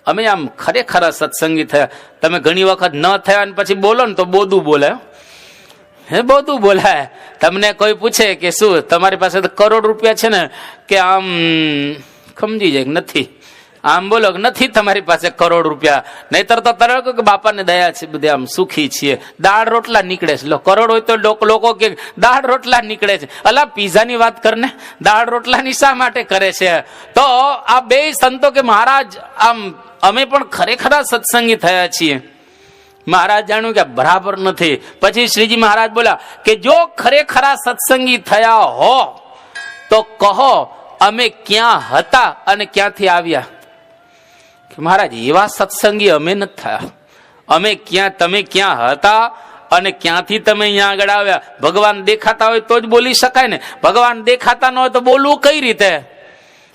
[SPEAKER 1] અમે આમ ખરેખર સત્સંગી થયા. તમે ઘણી વખત ન થયા ને પછી બોલો ને તો બોધું બોલે. હે, બોધું બોલાય. તમને કોઈ પૂછે કે શું તમારી પાસે તો કરોડ રૂપિયા છે ને, કે આમ સમજી જાય નથી, આમ બોલો નથી તમારી પાસે કરોડ રૂપિયા, નહીતર તો તરત કે બાપાને દયા છે, બધે આમ સુખી છીએ, દાળ રોટલા નીકળે છે. કરોડ હોય તો લોકો કે દાળ રોટલા નીકળે છે. અલા પીઝાની વાત કરને, દાળ રોટલાની શા માટે કરે છે? તો આ બે સંતો કે મહારાજ આમ અમે પણ ખરેખર સત્સંગી થયા છીએ. મહારાજ જાણ્યું કે બરાબર નથી. પછી શ્રીજી મહારાજ બોલ્યા કે જો ખરેખર સત્સંગી થયા હો તો કહો અમે ક્યાં હતા અને ક્યાંથી આવ્યા. મહારાજ એવા સત્સંગી અમે નથી થયા. અમે ક્યાં, તમે ક્યાં હતા અને ક્યાંથી તમે અહીંયા આગળ આવ્યા? ભગવાન દેખાતા હોય તો જ બોલી શકાય ને. ભગવાન દેખાતા ન હોય તો બોલવું કઈ રીતે?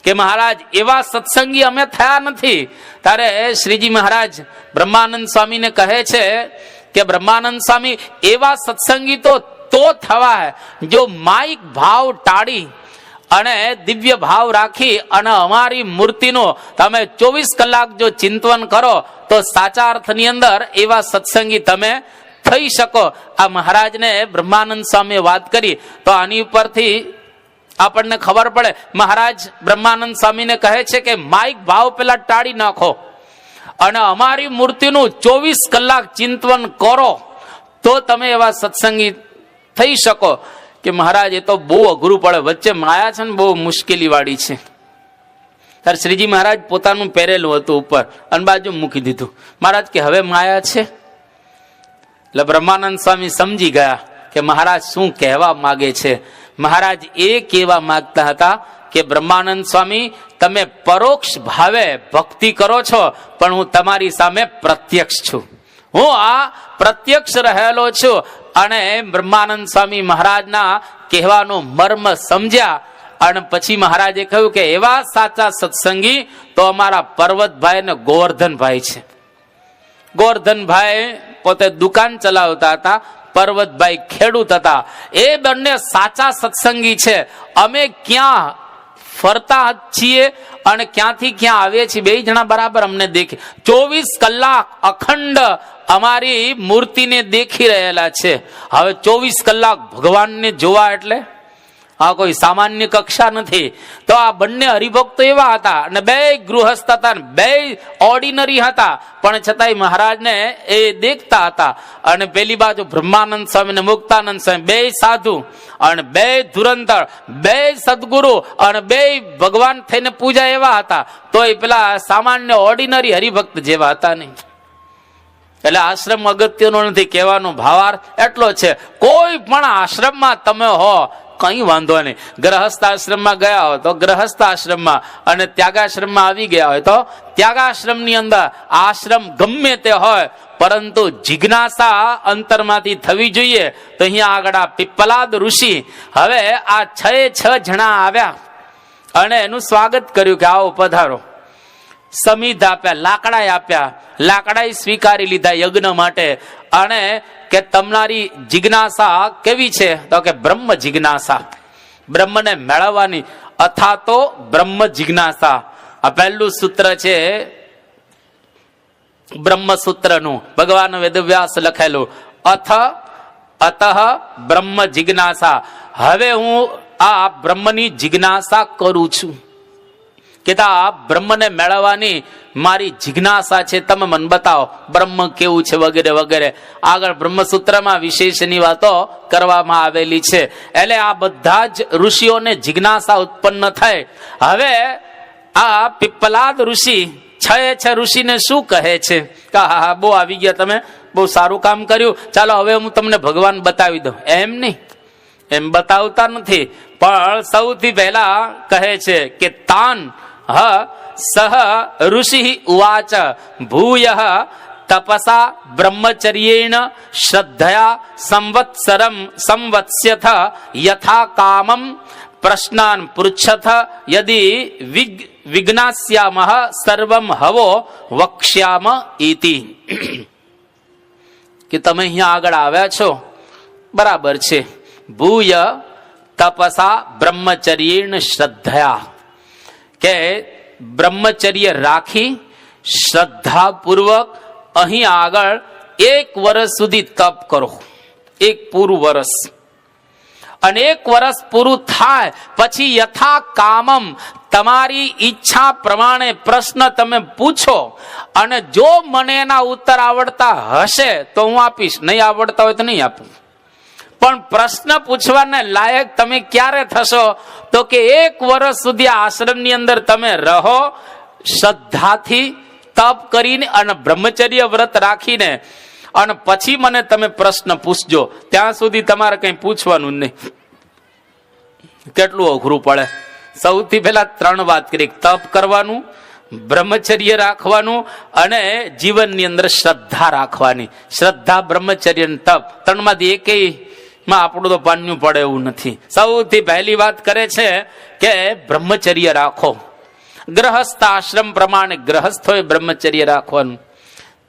[SPEAKER 1] કે મહારાજ એવા સત્સંગી અમે થયા નથી. ત્યારે શ્રીજી મહારાજ બ્રહ્માનંદ સ્વામીને કહે છે કે બ્રહ્માનંદ સ્વામી એવા સત્સંગી તો થવા જો માઇક ભાવ ટાળી અને દિવ્ય ભાવ રાખી અને અમારી મૂર્તિનું તમે 24 કલાક જો ચિંતન કરો તો સાચા અર્થની અંદર એવા સત્સંગી તમે થઈ શકો. આ મહારાજને બ્રહ્માનંદ સ્વામીએ વાત કરી તો આની ઉપરથી આપણને ખબર પડે. મહારાજ બ્રહ્માનંદ સ્વામીને કહે છે કે માઇક ભાવ પેલા ટાળી નાખો અને અમારી મૂર્તિનું 24 કલાક ચિંતન કરો તો તમે એવા સત્સંગી થઈ શકો. કે મહારાજ એ તો બહુ અઘરું પડે, વચ્ચે માયા છે ને બહુ મુશ્કેલી વાળી છે. ત્યારે શ્રીજી મહારાજ પોતાનું પહેરેલું હતું ઉપર અને બાજુ મૂકી દીધું. મહારાજ કે હવે માયા છે? એટલે બ્રહ્માનંદ સ્વામી સમજી ગયા કે મહારાજ શું કહેવા માગે છે. મહારાજ એ કહેવા માંગતા હતા કે બ્રહ્માનંદ સ્વામી તમે પરોક્ષ ભાવે ભક્તિ કરો છો પણ હું તમારી સામે પ્રત્યક્ષ છું. હું આ પ્રત્યક્ષ રહેલો છું. અને બ્રહ્માનંદ સ્વામી મહારાજના કહેવાનો મર્મ સમજ્યા અને પછી મહારાજે કહ્યું કે એવા સાચા સત્સંગી તો અમારા પર્વતભાઈ ને ગોવર્ધનભાઈ છે. ગોવર્ધનભાઈ પોતે દુકાન ચલાવતા હતા, પર્વતભાઈ ખેડૂત હતા. એ બંને સાચા સત્સંગી છે. અમે ક્યાં ફરતા છીએ અને ક્યાંથી ક્યાં આવીએ છીએ બે જણા બરાબર અમને દેખે. 24 કલાક અખંડ અમારી મૂર્તિને દેખી રહેલા છે. હવે 24 કલાક ભગવાનને જોવા એટલે આ કોઈ સામાન્ય કક્ષા નથી. તો આ બંને હરિભક્તો એવા હતા અને બે ગૃહસ્થ હતા, બે ઓર્ડિનરી હતા, પણ છતાંય મહારાજને એ દેખતા હતા. અને પેલી બાજુ બ્રહ્માનંદ સ્વામી અને મુક્તાનંદ સ્વામી બે સાધુ અને બે ધુરંધર, બે સદગુરુ અને બે ભગવાન થઈને પૂજા એવા હતા. તો એ પેલા સામાન્ય ઓર્ડિનરી હરિભક્ત જેવા હતા નહીં. એટલે આશ્રમ અગત્યનો નથી. કહેવાનો ભાવાર્થ એટલો છે કોઈ પણ આશ્રમમાં તમે હો કઈ વાંધો નહીં. ગ્રહસ્થ આશ્રમમાં ગયા હોય તો ગ્રહસ્થ આશ્રમમાં અને ત્યાગાશ્રમમાં આવી ગયા હોય તો ત્યાગાશ્રમની અંદર આશ્રમ ગમે તે હોય પરંતુ જિજ્ઞાસા અંતરમાંથી થવી જોઈએ. તો અહીંયા આગળ આ પિપ્પલાદ ઋષિ હવે આ 6 જણા આવ્યા અને એનું સ્વાગત કર્યું કે આવો પધારો. સમિધ આપ્યા, લાકડા આપ્યા, લાકડા સ્વીકારી લીધા યજ્ઞ માટે. અને કે તમારી જિજ્ઞાસા કેવી છે? તો કે બ્રહ્મ જિજ્ઞાસા, બ્રહ્મને મેળવવાની. અથા તો બ્રહ્મ જિજ્ઞાસા. આ પહેલું સૂત્ર છે બ્રહ્મ સૂત્રનું, ભગવાન વેદવ્યાસ લખેલું. અતઃ બ્રહ્મ જિજ્ઞાસા. હવે હું આ બ્રહ્મની જિજ્ઞાસા કરું છું. કે આ બ્રહ્મને મેળવવાની મારી જિજ્ઞાસા છે, તમે મને બતાવો બ્રહ્મ કેવું છે વગેરે વગેરે. આગળ બ્રહ્મસૂત્રમાં વિશેષની વાતો કરવામાં આવેલી છે. એટલે આ બધા જ ઋષિઓને જિજ્ઞાસા ઉત્પન્ન થાય. હવે આ પિપ્પલાદ ઋષિ 6 ઋષિને શું કહે છે કે હા બહુ આવી ગયા, તમે બહુ સારું કામ કર્યું, ચાલો હવે હું તમને ભગવાન બતાવી દઉં. એમ નહીં, એમ બતાવતા નથી. પણ સૌથી પહેલા કહે છે કે તાન સહ ઋષિ ઉવાચ ભૂયઃ તપસા બ્રહ્મચર્યેણ શ્રદ્ધયા સંવત્સ્યથ યથા કામમ પ્રશ્નાન પૃચ્છથ યદિ વિજ્ઞાસ્યામઃ સર્વમ હવો વક્ષ્યામ ઇતિ. કે તમે અહીંયા આગળ આવ્યા છો બરાબર છે. ભૂય તપસા બ્રહ્મચર્યેણ શ્રદ્ધયા, કે બ્રહ્મચર્ય રાખી શ્રદ્ધાપૂર્વક અહીં આગળ 1 વર્ષ સુધી તપ કરો. 1 પૂરું વર્ષ. અને 1 વર્ષ પૂરું થાય પછી યથા કામમ તમારી ઈચ્છા પ્રમાણે પ્રશ્ન તમે પૂછો અને જો મને એના ઉત્તર આવડતા હશે તો હું આપીશ, નહીં આવડતા હોય તો નહીં આપું. પણ પ્રશ્ન પૂછવાને લાયક તમે ક્યારે થશો? તો કે 1 વર્ષ સુધી આશ્રમની અંદર તમે રહો, શ્રદ્ધાથી તપ કરીને અને બ્રહ્મચર્ય વ્રત રાખીને, અને પછી મને તમે પ્રશ્ન પૂછજો. ત્યાં સુધી તમારે કઈ પૂછવાનું નહીં. કેટલું અઘરું પડે. સૌથી પહેલા 3 વાત કરી: તપ કરવાનું, બ્રહ્મચર્ય રાખવાનું અને જીવનની અંદર શ્રદ્ધા રાખવાની. શ્રદ્ધા, બ્રહ્મચર્ય અને તપ, 3માંથી એકેયમાં આપણું તો પાન્યું પડે એવું નથી. સૌથી પહેલી વાત કરે છે કે બ્રહ્મચર્ય રાખો. ગ્રહસ્થ આશ્રમ પ્રમાણે ગ્રહસ્થોએ બ્રહ્મચર્ય રાખવાનું,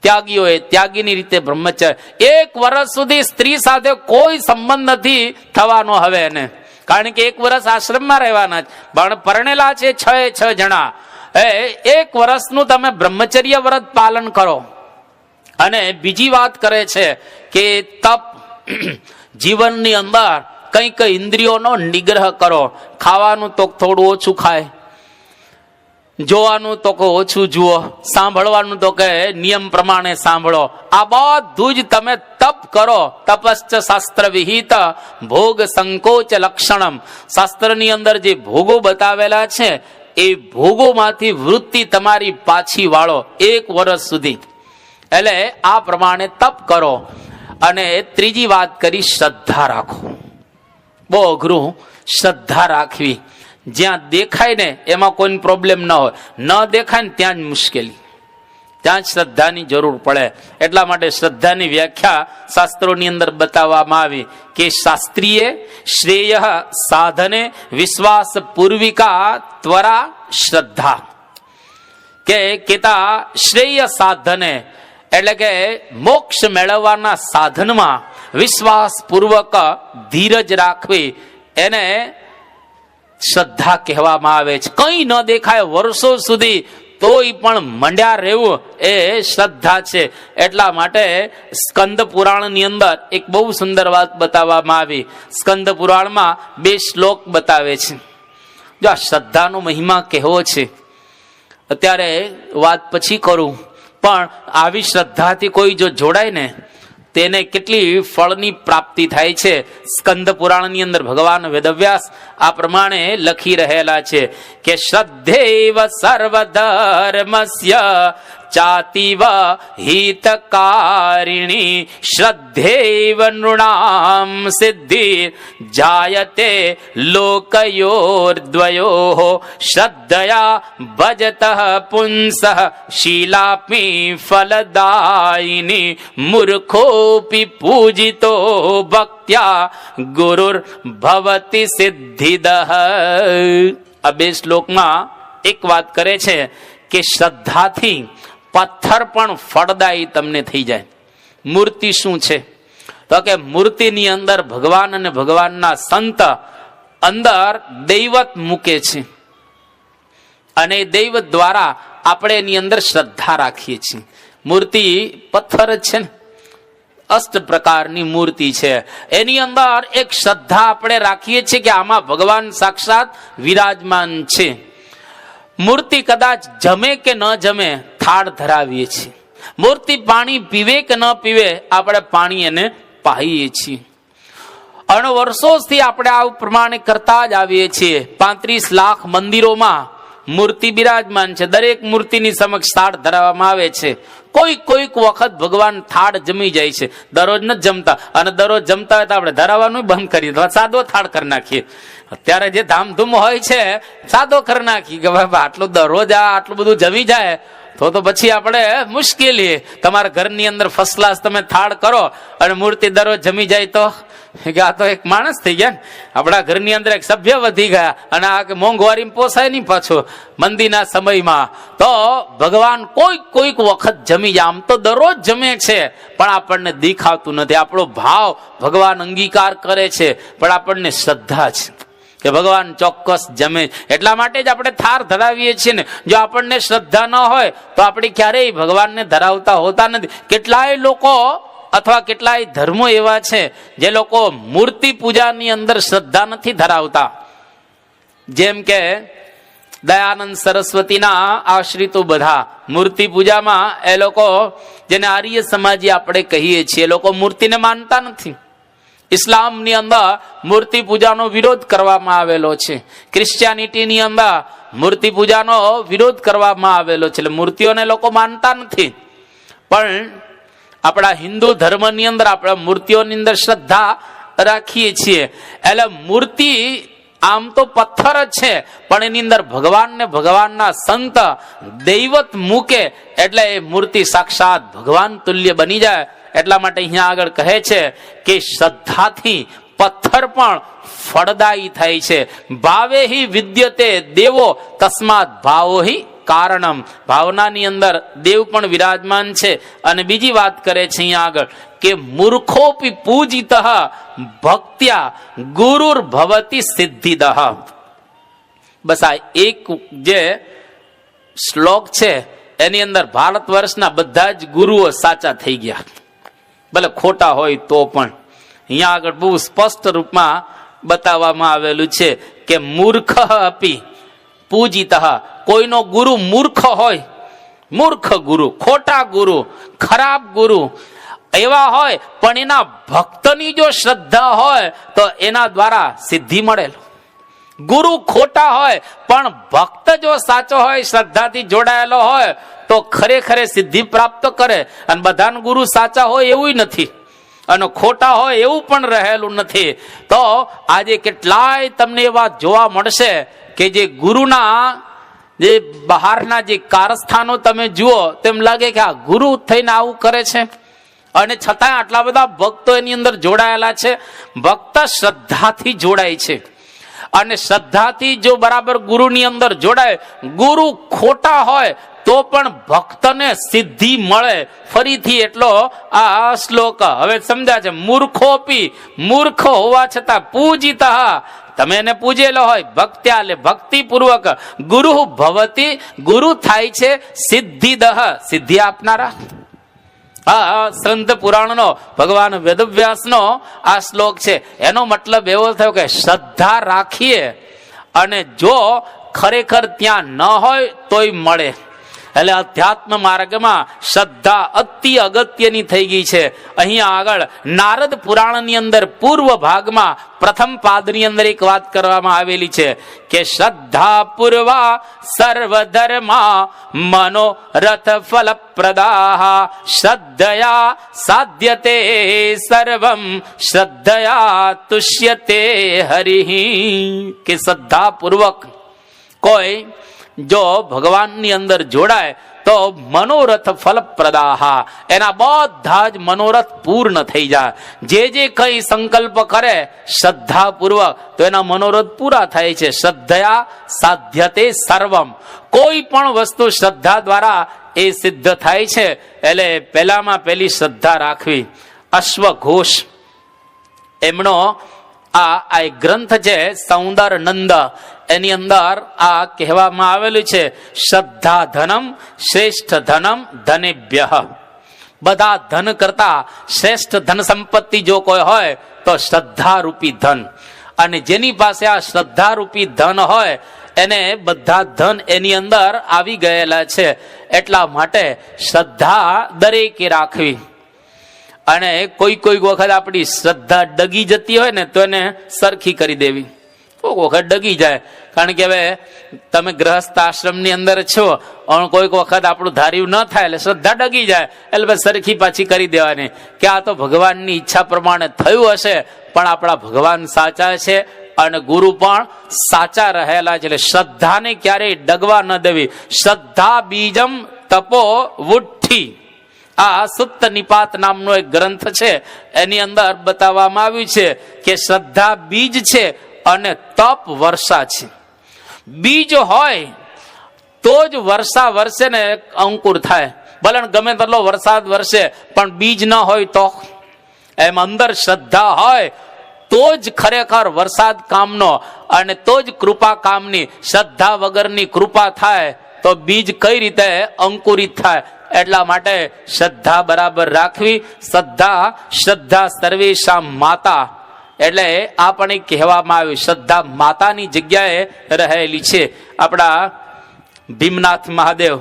[SPEAKER 1] ત્યાગીઓએ ત્યાગીની રીતે બ્રહ્મચર્ય. 1 વર્ષ સુધી સ્ત્રી સાથે કોઈ સંબંધ નથી થવાનો હવે એને, કારણ કે 1 વર્ષ આશ્રમમાં રહેવાના જ. પરણેલા છે 6 જણા. 1 વર્ષનું તમે બ્રહ્મચર્ય વ્રત પાલન કરો. અને બીજી વાત કરે છે કે તપ, જીવનની અંદર કઈ કઈ ઇન્દ્રિયોનો નિગ્રહ કરો. ખાવાનું તો થોડું ઓછું ખાય, જોવાનું તો કે ઓછું જુઓ, સાંભળવાનું તો કે નિયમ પ્રમાણે સાંભળો. આ બધું જ તમે તપ કરો. તપશ્ચ શાસ્ત્ર વિહિત ભોગ સંકોચ લક્ષણમ. શાસ્ત્રની અંદર જે ભોગો બતાવેલા છે એ ભોગોમાંથી વૃત્તિ તમારી પાછી વાળો 1 વર્ષ સુધી. એટલે આ પ્રમાણે તપ કરો. અને ત્રીજી વાત કરી, શ્રદ્ધા રાખો. બહુ અઘરું શ્રદ્ધા રાખવી. જ્યાં દેખાય ને એમાં કોઈ પ્રોબ્લેમ ન હોય, ન દેખાય ને ત્યાં જ મુશ્કેલી, ત્યાં જ શ્રદ્ધાની જરૂર પડે. એટલા માટે શ્રદ્ધાની વ્યાખ્યા શાસ્ત્રોની અંદર બતાવવામાં આવી કે શાસ્ત્રીય શ્રેય સાધને વિશ્વાસ પૂર્વિકા ત્વરા શ્રદ્ધા. કે કેતા શ્રેય સાધને એટલે કે મોક્ષ મેળવવાના સાધનમાં વિશ્વાસ પૂર્વક ધીરજ રાખવી એને શ્રદ્ધા કહેવામાં આવે છે. કઈ ન દેખાય વર્ષો સુધી તોય પણ મંડ્યા રહેવું એ શ્રદ્ધા છે. એટલા માટે સ્કંદ પુરાણની અંદર એક બહુ સુંદર વાત બતાવવામાં આવી. સ્કંદ પુરાણમાં 2 શ્લોક બતાવે છે. જો આ શ્રદ્ધાનો મહિમા કહેવો છે, અત્યારે વાત પછી કરું, પણ આવી શ્રદ્ધાથી કોઈ જો જોડાય ને તેને કેટલી ફળની પ્રાપ્તિ થાય છે. સ્કંદ પુરાણની અંદર ભગવાન વેદવ્યાસ આ પ્રમાણે લખી રહેલા છે કે શ્રદ્ધેવ સર્વધર્મસ્ય ચાતિવ હિતકારિણી શ્રદ્ધેવ નૃણામ સિદ્ધિ જાયતે લોકયોર્દ્વયો શ્રદ્ધયા ભજત પુંસઃ શીલાપી ફલદાયિની મૂર્ખોપી પૂજિતો ભક્ત્યા ગુરુર ભવતિ સિદ્ધિદઃ. આ 2 શ્લોકમાં એક વાત કરે છે કે શ્રદ્ધાથી પથ્થર પણ ફળદાયી તમને થઈ જાય. મૂર્તિ શું છે? તો કે મૂર્તિની અંદર ભગવાન અને ભગવાનના સંત અંદર દૈવત મૂકે છે અને દૈવત દ્વારા આપણે એની અંદર શ્રદ્ધા રાખીએ છીએ. મૂર્તિ પથ્થર જ છે ને, અષ્ટ પ્રકારની મૂર્તિ છે. એની અંદર એક શ્રદ્ધા આપણે રાખીએ છીએ કે આમાં ભગવાન સાક્ષાત વિરાજમાન છે. મૂર્તિ કદાચ જમે કે ન જમે, થાળ ધરાવીએ છીએ. મૂર્તિ પાણી પીવે કે ન પીવે, આપણે પાણી એને પાઈએ છીએ. અને વર્ષોથી આપણે આ પ્રમાણે કરતા જ આવીએ છીએ. 35 લાખ મંદિરોમાં મૂર્તિ બિરાજમાન છે. દરેક મૂર્તિની સમક્ષ થાળ ધરાવવામાં આવે છે. કોઈક વખત ભગવાન થાળ જમી જાય છે, દરરોજ ન જમતા. અને દરરોજ જમતા હોય તો આપણે ધરાવવાનું બંધ કરી દો, સાદો થાળ કરી નાખીએ. અત્યારે જે ધામધૂમ હોય છે સાદો કરી નાખી કે ભાઈ આટલું દરરોજ આટલું બધું જમી જાય તો પછી આપણે મુશ્કેલી. તમારા ઘરની અંદર ફર્સ્ટ ક્લાસ તમે થાળ કરો અને મૂર્તિ દરરોજ જમી જાય તો આ તો એક માણસ થઈ ગયા ને. આપણા ઘરની અંદર એક સભ્ય વધી ગયા અને આ મોંઘવારી પોસાય નહીં પાછું મંદીના સમયમાં. તો ભગવાન કોઈક વખત જમી જાય. આમ તો દરરોજ જમે છે પણ આપણને દેખાતું નથી. આપણો ભાવ ભગવાન અંગીકાર કરે છે પણ આપણને શ્રદ્ધા છે કે ભગવાન ચોક્કસ જમે. એટલા માટે જ આપણે થાળ ધરાવીએ છીએ ને. જો આપણને શ્રદ્ધા ન હોય તો આપણે ક્યારેય ભગવાનને ધરાવતા હોતા નથી. કેટલાય લોકો અથવા કેટલાય ધર્મો એવા છે જે લોકો મૂર્તિ પૂજાની અંદર શ્રદ્ધા નથી ધરાવતા. જેમ કે દયાનંદ સરસ્વતીના આશ્રિતો બધા મૂર્તિ પૂજામાં એ લોકો, જેને આર્ય સમાજી આપણે કહીએ છીએ, એ લોકો મૂર્તિને માનતા નથી. ઇસ્લામની અંદર મૂર્તિ પૂજાનો વિરોધ કરવામાં આવેલો છે. ક્રિશ્ચિયાનિટીની અંદર મૂર્તિ પૂજાનો વિરોધ કરવામાં આવેલો છે. એટલે મૂર્તિઓને લોકો માનતા નથી. પણ આપણા હિન્દુ ધર્મની અંદર આપણે મૂર્તિઓની અંદર શ્રદ્ધા રાખીએ છીએ. એટલે મૂર્તિ આમ તો પથ્થર જ છે, પણ એની અંદર ભગવાન ને ભગવાનના સંત દૈવત મૂકે એટલે એ મૂર્તિ સાક્ષાત ભગવાન તુલ્ય બની જાય. એટલા માટે અહીંયા આગળ કહે છે કે શ્રદ્ધાથી પથ્થર પણ ફળદાયી થાય છે. ભાવે હિ વિદ્યતે દેવો તસ્માત ભાવો હિ કારણમ. ભાવનાની અંદર દેવ પણ વિરાજમાન છે. અને બીજી વાત કરે છે અહીંયા આગળ કે મૂર્ખોપી પૂજિત ભક્ત્યા ગુરુર ભવતી સિદ્ધિદઃ. બસ આ એક જે શ્લોક છે એની અંદર ભારત વર્ષના બધા જ ગુરુઓ સાચા થઈ ગયા, ભલે ખોટા હોય તો પણ. અહીંયા આગળ બહુ સ્પષ્ટ રૂપમાં બતાવવામાં આવેલું છે કે મૂર્ખ અપી પૂજિત. કોઈનો ગુરુ મૂર્ખ હોય, મૂર્ખ ગુરુ, ખોટા ગુરુ, ખરાબ ગુરુ એવા હોય, પણ એના ભક્તની જો શ્રદ્ધા હોય તો એના દ્વારા સિદ્ધિ મળેલ. ગુરુ ખોટા હોય પણ ભક્ત જો સાચો હોય, શ્રદ્ધાથી જોડાયેલો હોય તો ખરેખર સિદ્ધિ પ્રાપ્ત કરે. અને બધાના ગુરુ સાચા હોય એવું નથી અને ખોટા હોય એવું પણ રહેલું નથી. તો આજે કેટલાય તમને એ વાત જોવા મળશે કે જે ગુરુના જે બહારના જે કારસ્થાનો તમે જુઓ તેમ લાગે કે આ ગુરુ થઈને આવું કરે છે, અને છતાં આટલા બધા ભક્તો એની અંદર જોડાયેલા છે. ભક્ત શ્રદ્ધાથી જોડાય છે, અને શ્રદ્ધાથી જો બરાબર ગુરુની અંદર જોડાય, ગુરુ ખોટા હોય તો પણ ભક્તને સિદ્ધિ મળે. ફરીથી એટલો આ શ્લોક હવે સમજાય છે. મૂર્ખોપી, મૂર્ખ હોવા છતાં પૂજિત, તમે એને પૂજેલો હોય ભક્ત્યા, એટલે ભક્તિપૂર્વક ગુરુ ભવતી, ગુરુ થાય છે સિદ્ધિદઃ, સિદ્ધિ આપનારા. આ સ્કંદ પુરાણનો ભગવાન વેદવ્યાસનો આ શ્લોક છે. એનો મતલબ એવો થયો કે શ્રદ્ધા રાખીએ અને જો ખરેખર ત્યાં ન હોય તોય મળે. એટલે અધ્યાત્મ માર્ગમાં શ્રદ્ધા અતિ અગત્યની થઈ ગઈ છે. અહીંયા આગળ નારદ પુરાણની અંદર પૂર્વ ભાગમાં પ્રથમ પાદની અંદર એક વાત કરવામાં આવેલી છે કે શ્રદ્ધા પૂર્વા સર્વધર્મા મનોરથ ફલપ્રદા શ્રદ્ધયા સાધ્યતે સર્વમ શ્રદ્ધયા તુષ્યતે હરિ. કે શ્રદ્ધા પૂર્વક કોઈ જો ભગવાનની અંદર જોડાય તો મનોરથ ફલપ્રદાહ, એના બધા જ મનોરથ પૂર્ણ થઈ જાય. જે જે કઈ સંકલ્પ કરે શ્રદ્ધાપૂર્વક તો એના મનોરથ પૂરા થાય છે. શ્રદ્ધયા સાધ્યતે સર્વમ, કોઈ પણ વસ્તુ શ્રદ્ધા દ્વારા એ સિદ્ધ થાય છે. એટલે પહેલામાં પહેલી શ્રદ્ધા રાખવી. અશ્વઘોષ એમનો આ એક ગ્રંથ છે સૌંદર નંદ, એની અંદર આ કહેવામાં આવેલું છે શ્રદ્ધા ધનમ શ્રેષ્ઠ ધનમ ધનેભ્ય. બધા ધન કરતા શ્રેષ્ઠ ધન સંપત્તિ જો કોઈ હોય તો શ્રદ્ધા રૂપી ધન. અને જેની પાસે આ શ્રદ્ધા રૂપી ધન હોય એને બધા ધન એની અંદર આવી ગયેલા છે. એટલા માટે શ્રદ્ધા દરેકે રાખવી. અને કોઈ વખત આપણી શ્રદ્ધા ડગી જતી હોય ને તો એને સરખી કરી દેવી. કોઈક વખત ડગી જાય, કારણ કે હવે તમે ગ્રહસ્થ આશ્રમની અંદર છો, કોઈક વખત આપણું ધાર્યું ન થાય એટલે શ્રદ્ધા ડગી જાય, એટલે સરખી પાછી કરી દેવાની કે આ તો ભગવાનની ઈચ્છા પ્રમાણે થયું હશે. પણ આપણા ભગવાન સાચા છે અને ગુરુ પણ સાચા રહેલા છે. એટલે શ્રદ્ધાને ક્યારેય ડગવા ન દેવી. શ્રદ્ધા બીજમ તપો વુઠ્ઠી, આ સુત્ત નિપાત નામનો એક ગ્રંથ છે, એની અંદર બતાવવામાં આવ્યું છે કે શ્રદ્ધા બીજ છે અને તપ વર્ષા છે. બીજ હોય તો જ વર્ષા વરસે ને અંકુર થાય. ભલે ગમે તેટલો વરસાદ વરસે પણ બીજ ન હોય તો, એમ અંદર શ્રદ્ધા હોય તો જ ખરેખર વરસાદ કામનો અને તો જ કૃપા કામની. શ્રદ્ધા વગરની કૃપા થાય તો બીજ કઈ રીતે અંકુરિત થાય. એટલા માટે શ્રદ્ધા બરાબર રાખવી. શ્રદ્ધા સર્વેશામ માતા, એટલે આ પણ એક કહેવામાં આવ્યું, શ્રદ્ધા માતાની જગ્યાએ રહેલી છે. આપણા ભીમનાથ મહાદેવ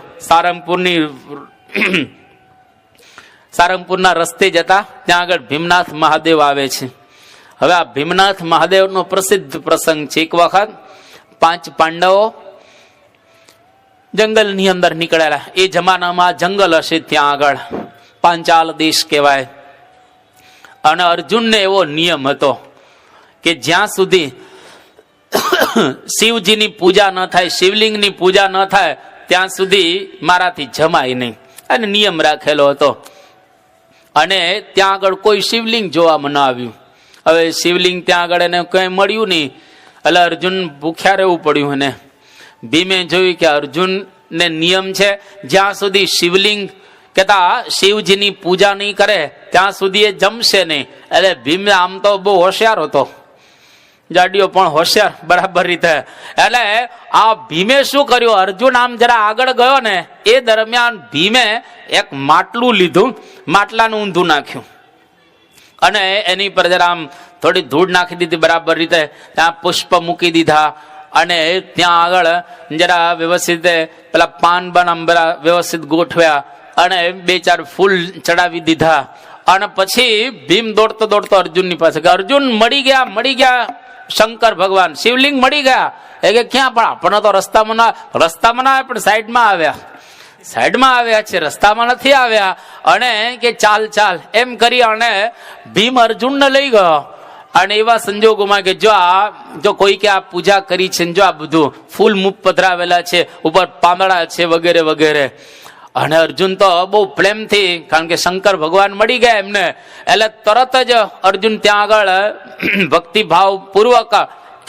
[SPEAKER 1] સારંગપુરના રસ્તે જતા ત્યાં આગળ ભીમનાથ મહાદેવ આવે છે. હવે આ ભીમનાથ મહાદેવનો પ્રસિદ્ધ પ્રસંગ છે. એક વખત 5 પાંડવો જંગલની અંદર નીકળેલા. એ જમાનામાં જંગલ હશે ત્યાં આગળ, પાંચાલ દેશ કહેવાય. અને અર્જુનને એવો નિયમ હતો કે જ્યાં સુધી શિવજીની પૂજા ન થાય, શિવલિંગની પૂજા ન થાય, ત્યાં સુધી મારાથી જમાય નહીં. અને નિયમ રાખેલો હતો. અને ત્યાં આગળ કોઈ શિવલિંગ જોવામાં ન આવ્યું. હવે શિવલિંગ ત્યાં આગળ એને કઈ મળ્યું નહીં, એટલે અર્જુન ભૂખ્યા રહેવું પડ્યું. અને ભીમે જોયું કે અર્જુનને નિયમ છે જ્યાં સુધી શિવલિંગ કેતા શિવજીની પૂજા નહીં કરે ત્યાં સુધી એ જમશે નહીં. એટલે ભીમ આમ તો બહુ હોશિયાર હતો, જાડીઓ પણ હોશિયાર બરાબર રીતે. એટલે આ ભીમે શું કર્યું, અર્જુન આમ જરા આગળ ગયો ને એ દરમિયાન ભીમે એક માટલું લીધું, માટલાનું ઊંધું નાખ્યું અને એની પર જરા આમ થોડી ધૂળ નાખી દીધી બરાબર રીતે. ત્યાં પુષ્પ મૂકી દીધા અને ત્યાં આગળ જરા વ્યવસ્થિત પેલા પાન આમ વ્યવસ્થિત ગોઠવ્યા અને 2-4 ફૂલ ચડાવી દીધા. અને પછી ભીમ દોડતો દોડતો અર્જુનની પાસે કે અર્જુન મળી ગયા શંકર ભગવાન, શિવલિંગ મળી ગયા. એ કે ક્યાં? પણ આપણને તો રસ્તામાં ના પણ સાઈડમાં આવ્યા છે, રસ્તામાં નથી આવ્યા. અને કે ચાલ એમ કરી અને ભીમ અર્જુનને લઈ ગયો. અને એવા સંજોગોમાં કે જો કોઈ કે આ પૂજા કરી છે, જો આ બધું ફૂલ મુખ પધરાવેલા છે, ઉપર પાંદડા છે વગેરે વગેરે. અને અર્જુન તો બહુ પ્રેમથી, કારણ કે શંકર ભગવાન મળી ગયા એમને, એટલે તરત જ અર્જુન ત્યાં આગળ ભક્તિભાવ પૂર્વક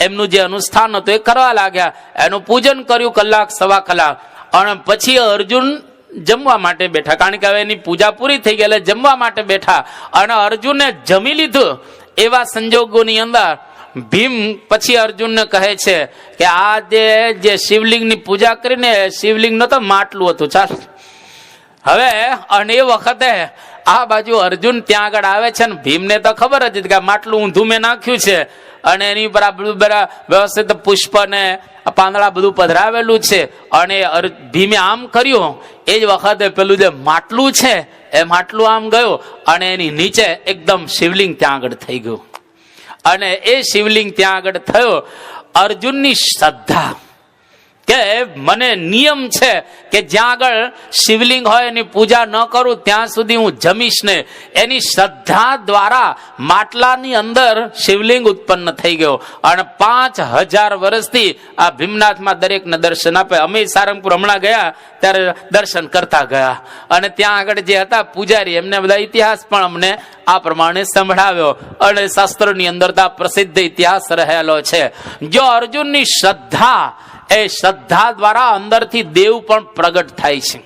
[SPEAKER 1] એમનું જે અનુષ્ઠાન હતું એ કરવા લાગ્યા. એનું પૂજન કર્યું 1-1.25 કલાક. અને પછી અર્જુન જમવા માટે બેઠા, કારણ કે હવે એની પૂજા પૂરી થઈ ગઈ એટલે જમવા માટે બેઠા. અને અર્જુને જમી લીધું. એવા સંજોગોની અંદર ભીમ પછી અર્જુનને કહે છે કે આ જે શિવલિંગની પૂજા કરીને શિવલિંગનો તો માટલું હતું, ચાલ હવે. અને એ વખતે આ બાજુ અર્જુન ત્યાં આગળ આવે છે ને ભીમને તો ખબર જ કે માટલું ઊંધું મેં નાખ્યું છે અને એની પર આ બધું વ્યવસ્થિત પુષ્પ ને પાંદડા બધું પધરાવેલું છે. અને ભીમે આમ કર્યું. એ જ વખતે પેલું જે માટલું છે એ માટલું આમ ગયું અને એની નીચે એકદમ શિવલિંગ ત્યાં આગળ થઈ ગયું. અને એ શિવલિંગ ત્યાં આગળ થયો. અર્જુનની શ્રદ્ધા કે મને નિયમ છે કે જ્યાં આગળ શિવલિંગ હોય એની પૂજા ન કરું ત્યાં સુધી હું જમીશ ને. એની શ્રદ્ધા દ્વારા માટલાની અંદર શિવલિંગ ઉત્પન્ન થઈ ગયો. અને 5000 વર્ષથી આ ભીમનાથમાં દરેકને દર્શન આપે. અમે સારંગપુર હમણાં ગયા ત્યારે દર્શન કરતા ગયા. અને ત્યાં આગળ જે હતા પૂજારી, એમને બધા ઇતિહાસ પણ અમને આ પ્રમાણે સંભળાવ્યો. અને શાસ્ત્રોની અંદર તો પ્રસિદ્ધ ઇતિહાસ રહેલો છે. જો અર્જુનની શ્રદ્ધા, એ શ્રદ્ધા દ્વારા અંદરથી દેવ પણ પ્રગટ થાય છે.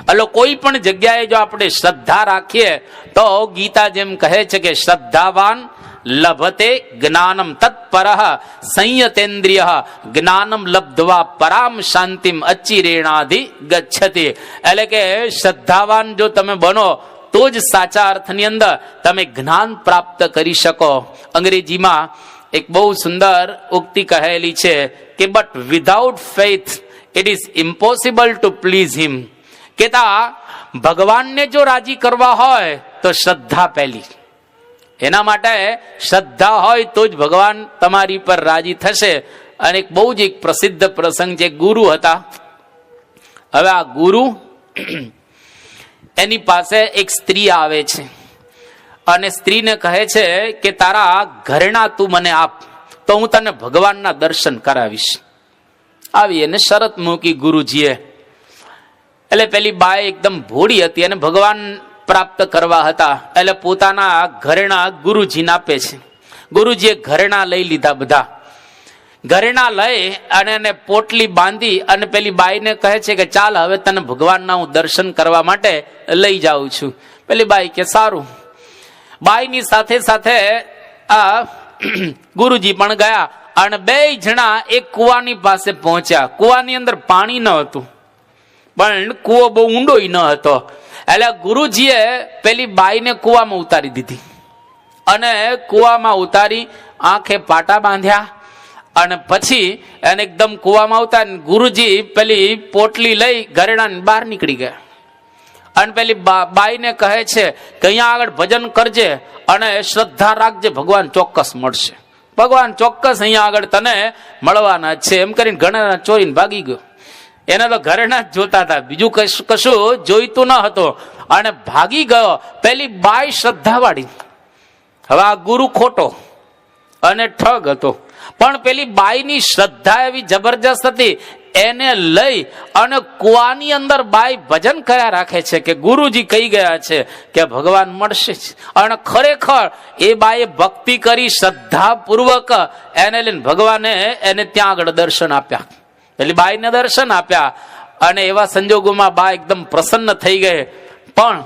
[SPEAKER 1] એટલે કોઈ પણ જગ્યાએ જો આપણે શ્રદ્ધા રાખીએ તો ગીતા જેમ કહે છે કે શ્રદ્ધાવાન લભતે જ્ઞાનમ તત્પરઃ સંયતેન્દ્રિય જ્ઞાનમ લબ્ધવા પરામ શાંતિમ અચિરેણાધિ ગચ્છતિ. એટલે કે શ્રદ્ધાવાન જો તમે બનો તો જ સાચા અર્થની અંદર તમે જ્ઞાન પ્રાપ્ત કરી શકો. અંગ્રેજીમાં એક બહુ સુંદર ઉક્તિ કહેલી છે કે but without faith it is impossible to please him. કેતા ભગવાનને જો રાજી કરવા હોય તો શ્રદ્ધા પહેલી. એના માટે શ્રદ્ધા હોય તો જ ભગવાન તમારી પર રાજી થશે. અને એક બહુ જ એક પ્રસિદ્ધ પ્રસંગ છે. ગુરુ હતા. હવે આ ગુરુ એની પાસે એક સ્ત્રી આવે છે અને સ્ત્રીને કહે છે કે તારા ઘરેણા તું મને આપ તો હું તને ભગવાનના દર્શન કરાવીશ. આવી એને શરત મૂકી ગુરુજીએ. એટલે પેલી બાઈ એકદમ ભોળી હતી અને ભગવાન પ્રાપ્ત કરવા હતા. એટલે પોતાના ઘરેણા ગુરુજીને આપે છે. ગુરુજીએ ઘરેણા લઈ લીધા. બધા ઘરેણા લઈ અને એને પોટલી બાંધી અને પેલી બાઈને કહે છે કે ચાલ હવે તને ભગવાનના હું દર્શન કરવા માટે લઈ જાઉં છું. પેલી બાઈ કે સારું. બાઈની સાથે સાથે આ ગુરુજી પણ ગયા અને 2 જણા એક કુવાની પાસે પહોંચ્યા. કુવાની અંદર પાણી ન હતું પણ કુવો બહુ ઊંડો ન હતો. એટલે ગુરુજીએ પેલી બાઈને કુવામાં ઉતારી દીધી અને કુવામાં ઉતારી આંખે પાટા બાંધ્યા અને પછી એને એકદમ કૂવામાં આવતા ગુરુજી પેલી પોટલી લઈ ઘરેણાની બહાર નીકળી ગયા અને પેલી બાઈને કહે છે કે અહીંયા આગળ ભજન કરજે અને શ્રદ્ધા રાખજે, ભગવાન ચોક્કસ મળશે, ભગવાન ચોક્કસ અહીંયા આગળ તને મળવાના છે. એમ કરીને ઘરેણા ચોરીને ભાગી ગયો. એને તો ઘરેણા જ જોતા હતા, બીજું કશું જોઈતું ન હતું અને ભાગી ગયો. પેલી બાઈ શ્રદ્ધાવાળી. હવે આ ગુરુ ખોટો અને ઠગ હતો, પણ પેલી બાઈની શ્રદ્ધા એવી જબરજસ્ત હતી, એને લઈ અને કુવાની અંદર બાઈ ભજન કર્યા રાખે છે કે ગુરુજી કહી ગયા છે કે ભગવાન મળશે જ. અને ખરેખર એ બાઈએ ભક્તિ કરી શ્રદ્ધા પૂર્વક એને લઈને ભગવાને એને ત્યાં આગળ દર્શન આપ્યા. એટલે બાઈને દર્શન આપ્યા અને એવા સંજોગોમાં બા એકદમ પ્રસન્ન થઈ ગઈ. પણ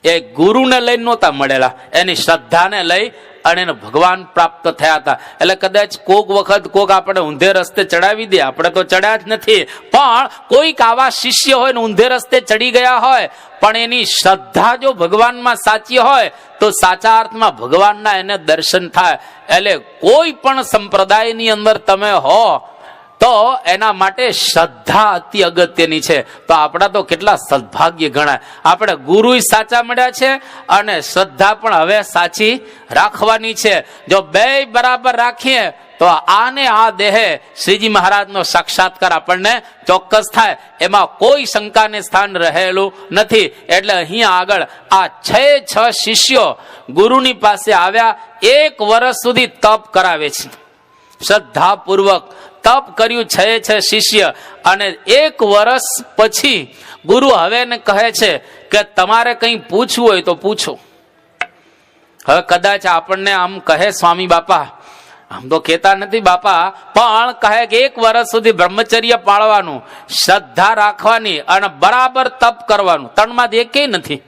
[SPEAKER 1] એ ગુરુને લઈને નહોતા મળેલા, એની શ્રદ્ધાને લઈ અને એને ભગવાન પ્રાપ્ત થયા હતા. એટલે કદાચ કોક વખત કોક આપણે ઊંધે રસ્તે ચડાવી દે, આપણે તો ચડ્યા જ નથી, પણ કોઈક આવા શિષ્ય હોય ને ઊંધે રસ્તે ચડી ગયા હોય, પણ એની શ્રદ્ધા જો ભગવાનમાં સાચી હોય તો સાચા અર્થમાં ભગવાનના એને દર્શન થાય. એટલે કોઈ પણ સંપ્રદાયની અંદર તમે હો તો એના માટે શ્રદ્ધા અતિ અગત્યની છે. તો આપણા તો કેટલા સદભાગ્ય ગણાય, આપણે ગુરુ સાચા મળ્યા છે અને શ્રદ્ધા પણ હવે સાચી રાખવાની છે. જો બે બરાબર રાખીએ તો આને આ દેહે શ્રીજી મહારાજનો સાક્ષાત્કાર આપણને ચોક્કસ થાય, એમાં કોઈ શંકાને સ્થાન રહેલું નથી. એટલે અહીંયા આગળ આ 6 શિષ્યો ગુરુની પાસે આવ્યા, 1 વર્ષ સુધી તપ કરાવે છે, શ્રદ્ધાપૂર્વક તપ કર્યું 6 શિષ્ય. અને 1 વર્ષ પછી ગુરુ હવે એને કહે છે કે તમારે કંઈ પૂછવું હોય તો પૂછો. હવે કદાચ આપણને આમ કહે સ્વામી બાપા, આમ તો કહેતા નથી બાપા, પણ કહે કે 1 વર્ષ સુધી બ્રહ્મચર્ય પાળવાનું, શ્રદ્ધા રાખવાની અને બરાબર તપ કરવાનું. 3માંથી એકેય નથી.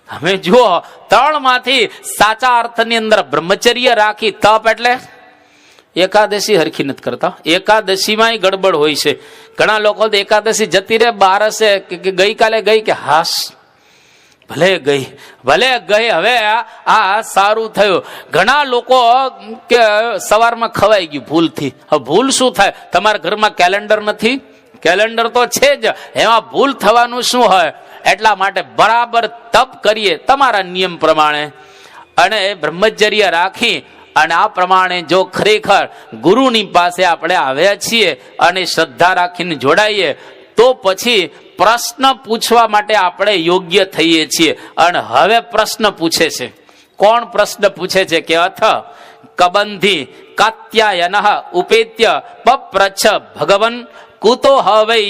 [SPEAKER 1] તમે જુઓ, 3માંથી સાચા અર્થની અંદર બ્રહ્મચર્ય રાખી, તપ એટલે એકાદશી હરખી નથી કરતા, એકાદશીમાં ગડબડ હોય છે. ઘણા લોકો તો એકાદશી જતી રહે, બાર હશે કે ગઈકાલે ગઈ કે હાસ ભલે ગઈ. હવે આ સારું થયું. ઘણા લોકો કે સવારમાં ખવાઈ ગયું ભૂલથી. હવે ભૂલ શું થાય? તમારા ઘરમાં કેલેન્ડર નથી? કેલેન્ડર તો છે જ, એમાં ભૂલ થવાનું શું હોય? એટલા માટે બરાબર તપ કરીએ તમારા નિયમ પ્રમાણે અને બ્રહ્મચર્ય રાખી અને આ પ્રમાણે જો ખરેખર ગુરુની પાસે આપણે આવ્યા છીએ અને શ્રદ્ધા રાખીને જોડાઈએ તો પછી પ્રશ્ન પૂછવા માટે આપણે યોગ્ય થઈએ છીએ. અને હવે પ્રશ્ન પૂછે છે. કોણ પ્રશ્ન પૂછે છે કે અથ કબંધી કાત્યાયન ઉપેત્ય પપ્રચ્છ ભગવન કુતો હવૈ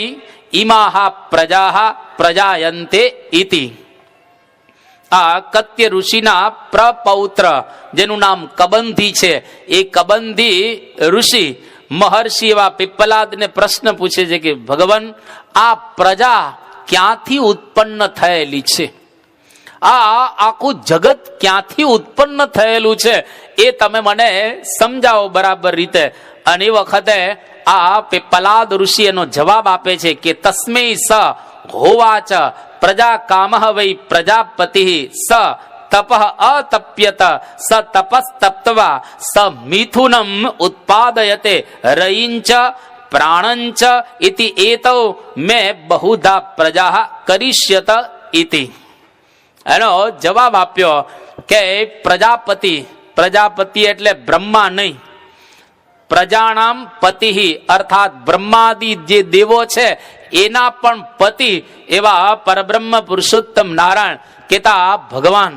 [SPEAKER 1] ઇમાહા પ્રજા પ્રજાયંતે ઇતિ. આ કત્ય ઋષિના પ્રપૌત્ર જેનું નામ કબંધી છે, એ કબંધી ઋષિ મહર્ષિ એવા પિપ્પલાદને પ્રશ્ન પૂછે છે કે ભગવાન, આ પ્રજા ક્યાંથી ઉત્પન્ન થયેલી છે? આ આખું જગત ક્યાંથી ઉત્પન્ન થયેલું છે એ તમે મને સમજાવો બરાબર રીતે. અને એ વખતે આ પિપ્પલાદ ઋષિ એનો જવાબ આપે છે કે તસ્મૈ સ હોવાચ પ્રજા કામ વૈ પ્રજાપતિ સ તપ અતપ્યત સ તપસ્તપ્ત્વા સ મિથુનમ ઉત્પાદયતે રયિંચ પ્રાણંચ ઇતિ એતૌ મે બહુધા પ્રજા કરિષ્યત ઇતિ. એનો જવાબ આપ્યો કે પ્રજાપતિ એટલે બ્રહ્મા નહીં, પ્રજાનામ પતિ અર્થાત બ્રહ્માદિ જે દેવો છે એના પણ પતિ એવા પરબ્રહ્મ પુરુષોત્તમ નારાયણ કેતા ભગવાન,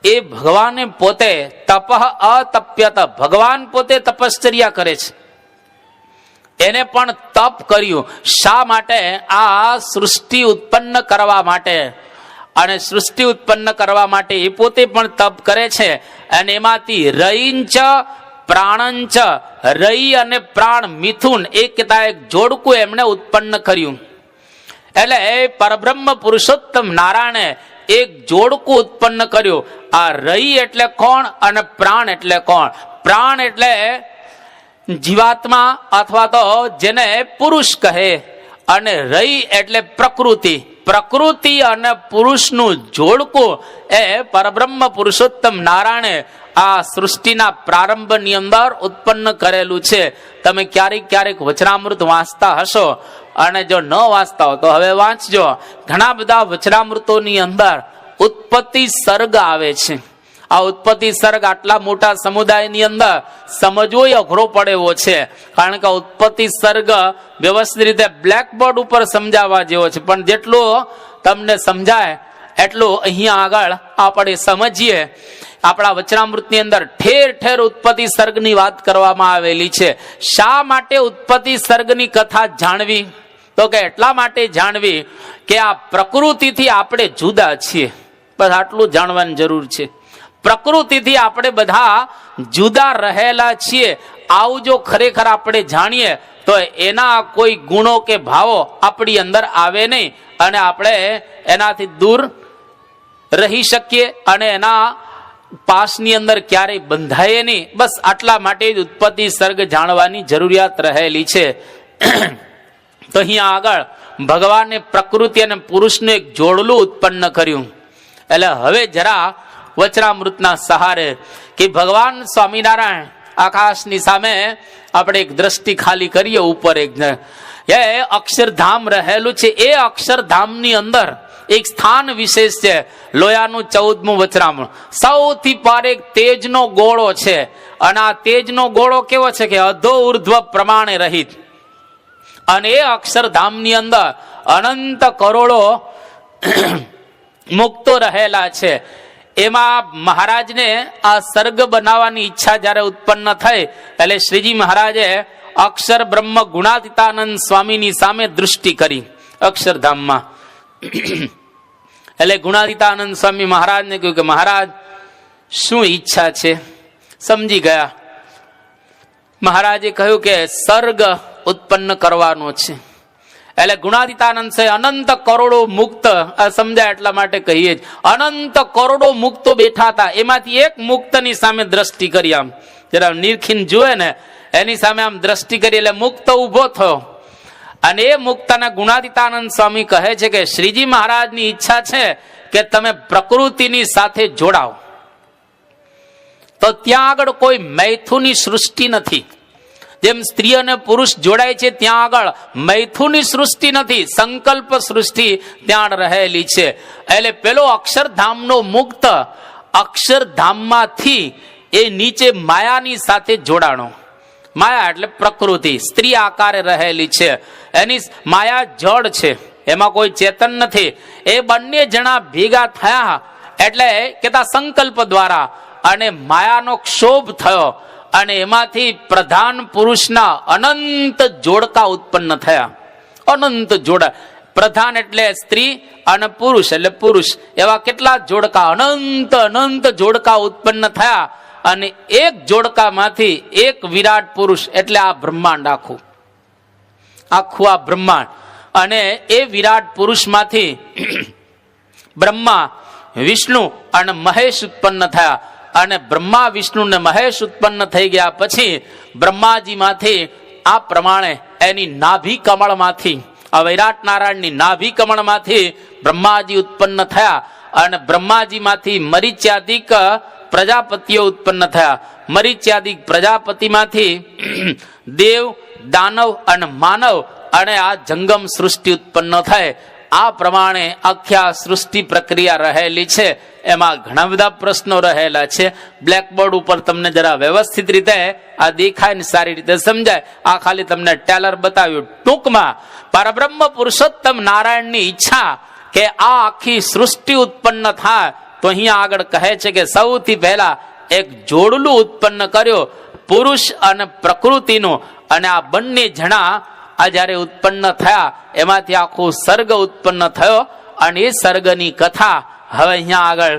[SPEAKER 1] એ ભગવાને પોતે તપ અતપ્યત, ભગવાન પોતે તપશ્ચર્યા કરે છે, એને પણ તપ કર્યું. શા માટે? આ સૃષ્ટિ ઉત્પન્ન કરવા માટે. અને સૃષ્ટિ ઉત્પન્ન કરવા માટે એ પોતે પણ તપ કરે છે. અને એમાંથી રયિંચ પ્રાણંચ, રઈ અને પ્રાણ મિથુન એક જોડકું એમણે ઉત્પન્ન કર્યું. એટલે પરબ્રહ્મ પુરુષોત્તમ નારાયણે એક જોડકું ઉત્પન્ન કર્યું. આ રઈ એટલે કોણ અને પ્રાણ એટલે કોણ? પ્રાણ એટલે જીવાત્મા અથવા તો જેને પુરુષ કહે, અને રઈ એટલે પ્રકૃતિ પ્રકૃતિ અને પુરુષનું જોડકું એ પરબ્રહ્મ પુરુષોત્તમ નારાયણે આ સૃષ્ટિના પ્રારંભની અંદર ઉત્પન્ન કરેલું છે. તમે ક્યારેક વચનામૃત વાંચતા હશો, અને જો ન વાંચતા હો તો હવે વાંચજો. ઘણા બધા વચનામૃતોની અંદર ઉત્પત્તિ સર્ગ આવે છે. આ ઉત્પત્તિ સર્ગ આટલા મોટા સમુદાયની અંદર સમજવો અઘરો પડે એવો છે, કારણ કે ઉત્પત્તિ સર્ગ વ્યવસ્થિત રીતે બ્લેકબોર્ડ ઉપર સમજાવવા જેવો છે, પણ જેટલું તમને સમજાય એટલું અહીંયા આગળ આપણે સમજીએ. આપણા વચનામૃતની અંદર ઠેર ઠેર ઉત્પત્તિ સર્ગની વાત કરવામાં આવેલી છે. શા માટે ઉત્પત્તિ સર્ગની કથા જાણવી? તો કે એટલા માટે જાણવી કે આ પ્રકૃતિથી આપણે જુદા છીએ. બસ આટલું જાણવાની જરૂર છે. પ્રકૃતિથી આપણે બધા જુદા રહેલા છીએ. આવું જો ખરેખર આપણે જાણીએ તો એના કોઈ ગુણો કે ભાવો આપણી અંદર આવે નહીં, અને આપણે એનાથી દૂર રહી શકીએ અને એના પાસની અંદર ક્યારેય બંધાય નહીં. બસ આટલા માટે જ ઉત્પત્તિ સર્ગ જાણવાની જરૂરિયાત રહેલી છે. તો અહીંયા આગળ ભગવાને પ્રકૃતિ અને પુરુષનું એક જોડલું ઉત્પન્ન કર્યું. એટલે હવે જરા વચનામૃતના સહારે કે ભગવાન સ્વામિનારાયણ આકાશની સામે આપણે એક દ્રષ્ટિ ખાલી કરીએ. ઉપર એક એ અક્ષરધામ રહેલું છે. એ અક્ષરધામની અંદર એક સ્થાન વિશેષ છે. લોયાનું 14મું વચનામૃત સૌથી પાર એક તેજનો ગોળો છે, અને આ તેજનો ગોળો કેવો છે કે અધો ઉર્ધ્વ પ્રમાણે રહિત. અને એ અક્ષરધામની અંદર અનંત કરોડો મુક્તો રહેલા છે. એમાં મહારાજને આ સર્ગ બનાવવાની ઈચ્છા જ્યારે ઉત્પન્ન થઈ, એટલે શ્રીજી મહારાજે અક્ષર બ્રહ્મ ગુણાતીતાનંદ સ્વામીની સામે દૃષ્ટિ કરી અક્ષરધામમાં. એટલે ગુણાતીતાનંદ સ્વામી મહારાજને કહ્યું કે મહારાજ શું ઈચ્છા છે? સમજી ગયા. મહારાજે કહ્યું કે સર્ગ ઉત્પન્ન કરવાનો છે. એટલે ગુણાતીતાનંદ છે અનંત કરોડો મુક્ત, સમજાય એટલા માટે કહીએ જ, અનંત કરોડો મુક્તો બેઠા હતા. એમાંથી એક મુક્તની સામે દ્રષ્ટિ કરી. આમ જરા નિરખીને જુએ ને, એની સામે આમ દ્રષ્ટિ કરી એટલે મુક્ત ઉભો થયો. અને એ મુક્તના ગુણાતીતાનંદ સ્વામી કહે છે કે શ્રીજી મહારાજની ઈચ્છા છે કે તમે પ્રકૃતિની સાથે જોડાઓ. તો ત્યાં આગળ કોઈ મૈથુની સૃષ્ટિ નથી. જેમ સ્ત્રી અને પુરુષ જોડાય છે ત્યાં આગળ મૈથુની સૃષ્ટિ નથી, સંકલ્પ સૃષ્ટિ ત્યાં રહેલી છે. એટલે પેલો અક્ષરધામનો મુક્ત અક્ષરધામમાંથી એ નીચે માયાની સાથે જોડાણો. માયા એટલે પ્રકૃતિ સ્ત્રી આકારે રહેલી છે. એની માયા જડ છે, એમાં કોઈ ચેતન નથી. એ બંને જણા ભેગા થયા એટલે કેતા સંકલ્પ દ્વારા, અને માયાનો ક્ષોભ થયો, અને એમાંથી પ્રધાન પુરુષના અનંત જોડકા ઉત્પન્ન થયા. અનંત જોડા, પ્રધાન એટલે સ્ત્રી અને પુરુષ એટલે પુરુષ, એવા કેટલા જોડકા, અનંત અનંત જોડકા ઉત્પન્ન થયા. અને એક જોડકામાંથી એક વિરાટ પુરુષ એટલે આ બ્રહ્માંડ આખું આ બ્રહ્માંડ. અને એ વિરાટ પુરુષમાંથી બ્રહ્મા વિષ્ણુ અને મહેશ ઉત્પન્ન થયા. અને બ્રહ્મા વિષ્ણુ ને મહેશ ઉત્પન્ન થઈ ગયા પછી બ્રહ્માજી માંથી આ પ્રમાણે એની નાભી કમળમાંથી, આ વિરાટ નારાયણની નાભી કમળમાંથી બ્રહ્માજી ઉત્પન્ન થયા. અને બ્રહ્માજી માંથી મરીચ્યાદિક પ્રજાપતિઓ ઉત્પન્ન થયા. મરીચ્યાદિક પ્રજાપતિમાંથી દેવ, દાનવ અને માનવ, અને આ જંગમ સૃષ્ટિ ઉત્પન્ન થાય. આ પ્રમાણે આખ્યા સૃષ્ટિ પ્રક્રિયા રહેલી છે. એમાં ઘણા બધા પ્રશ્નો રહેલા છે. બ્લેકબોર્ડ ઉપર તમને જરા વ્યવસ્થિત રીતે આ દેખાય ને સારી રીતે સમજાય. આ ખાલી તમને ટેલર બતાવ્યું. ટૂંકમાં પરબ્રહ્મ પુરુષોત્તમ નારાયણની ઈચ્છા કે આ આખી સૃષ્ટિ ઉત્પન્ન થાય, તો અહીંયા આગળ કહે છે કે સૌથી પહેલા એક જોડલું ઉત્પન્ન કર્યો પુરુષ અને પ્રકૃતિનું. અને આ બંને જણા આ જયારે ઉત્પન્ન થયા એમાંથી આખો સર્ગ ઉત્પન્ન થયો. અને એ સર્ગની કથા હવે અહીંયા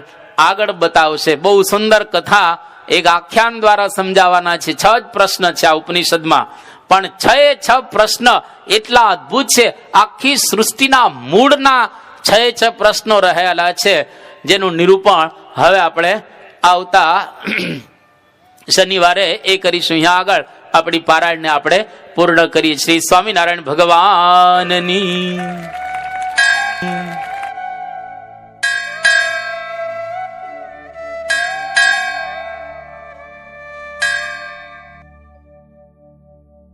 [SPEAKER 1] આગળ બતાવશે. બહુ સુંદર કથા એક આખ્યાન દ્વારા સમજાવવાના છે. 6 જ પ્રશ્ન છે આ ઉપનિષદમાં, પણ 6 પ્રશ્ન એટલા અદ્ભુત છે. આખી સૃષ્ટિના મૂળના 6 પ્રશ્નો રહેલા છે, જેનું નિરૂપણ હવે આપણે આવતા શનિવારે એ કરીશું. અહીંયા આગળ આપણી પારાયણને આપણે પૂર્ણ કરીએ. શ્રી સ્વામિનારાયણ ભગવાનની
[SPEAKER 2] છે.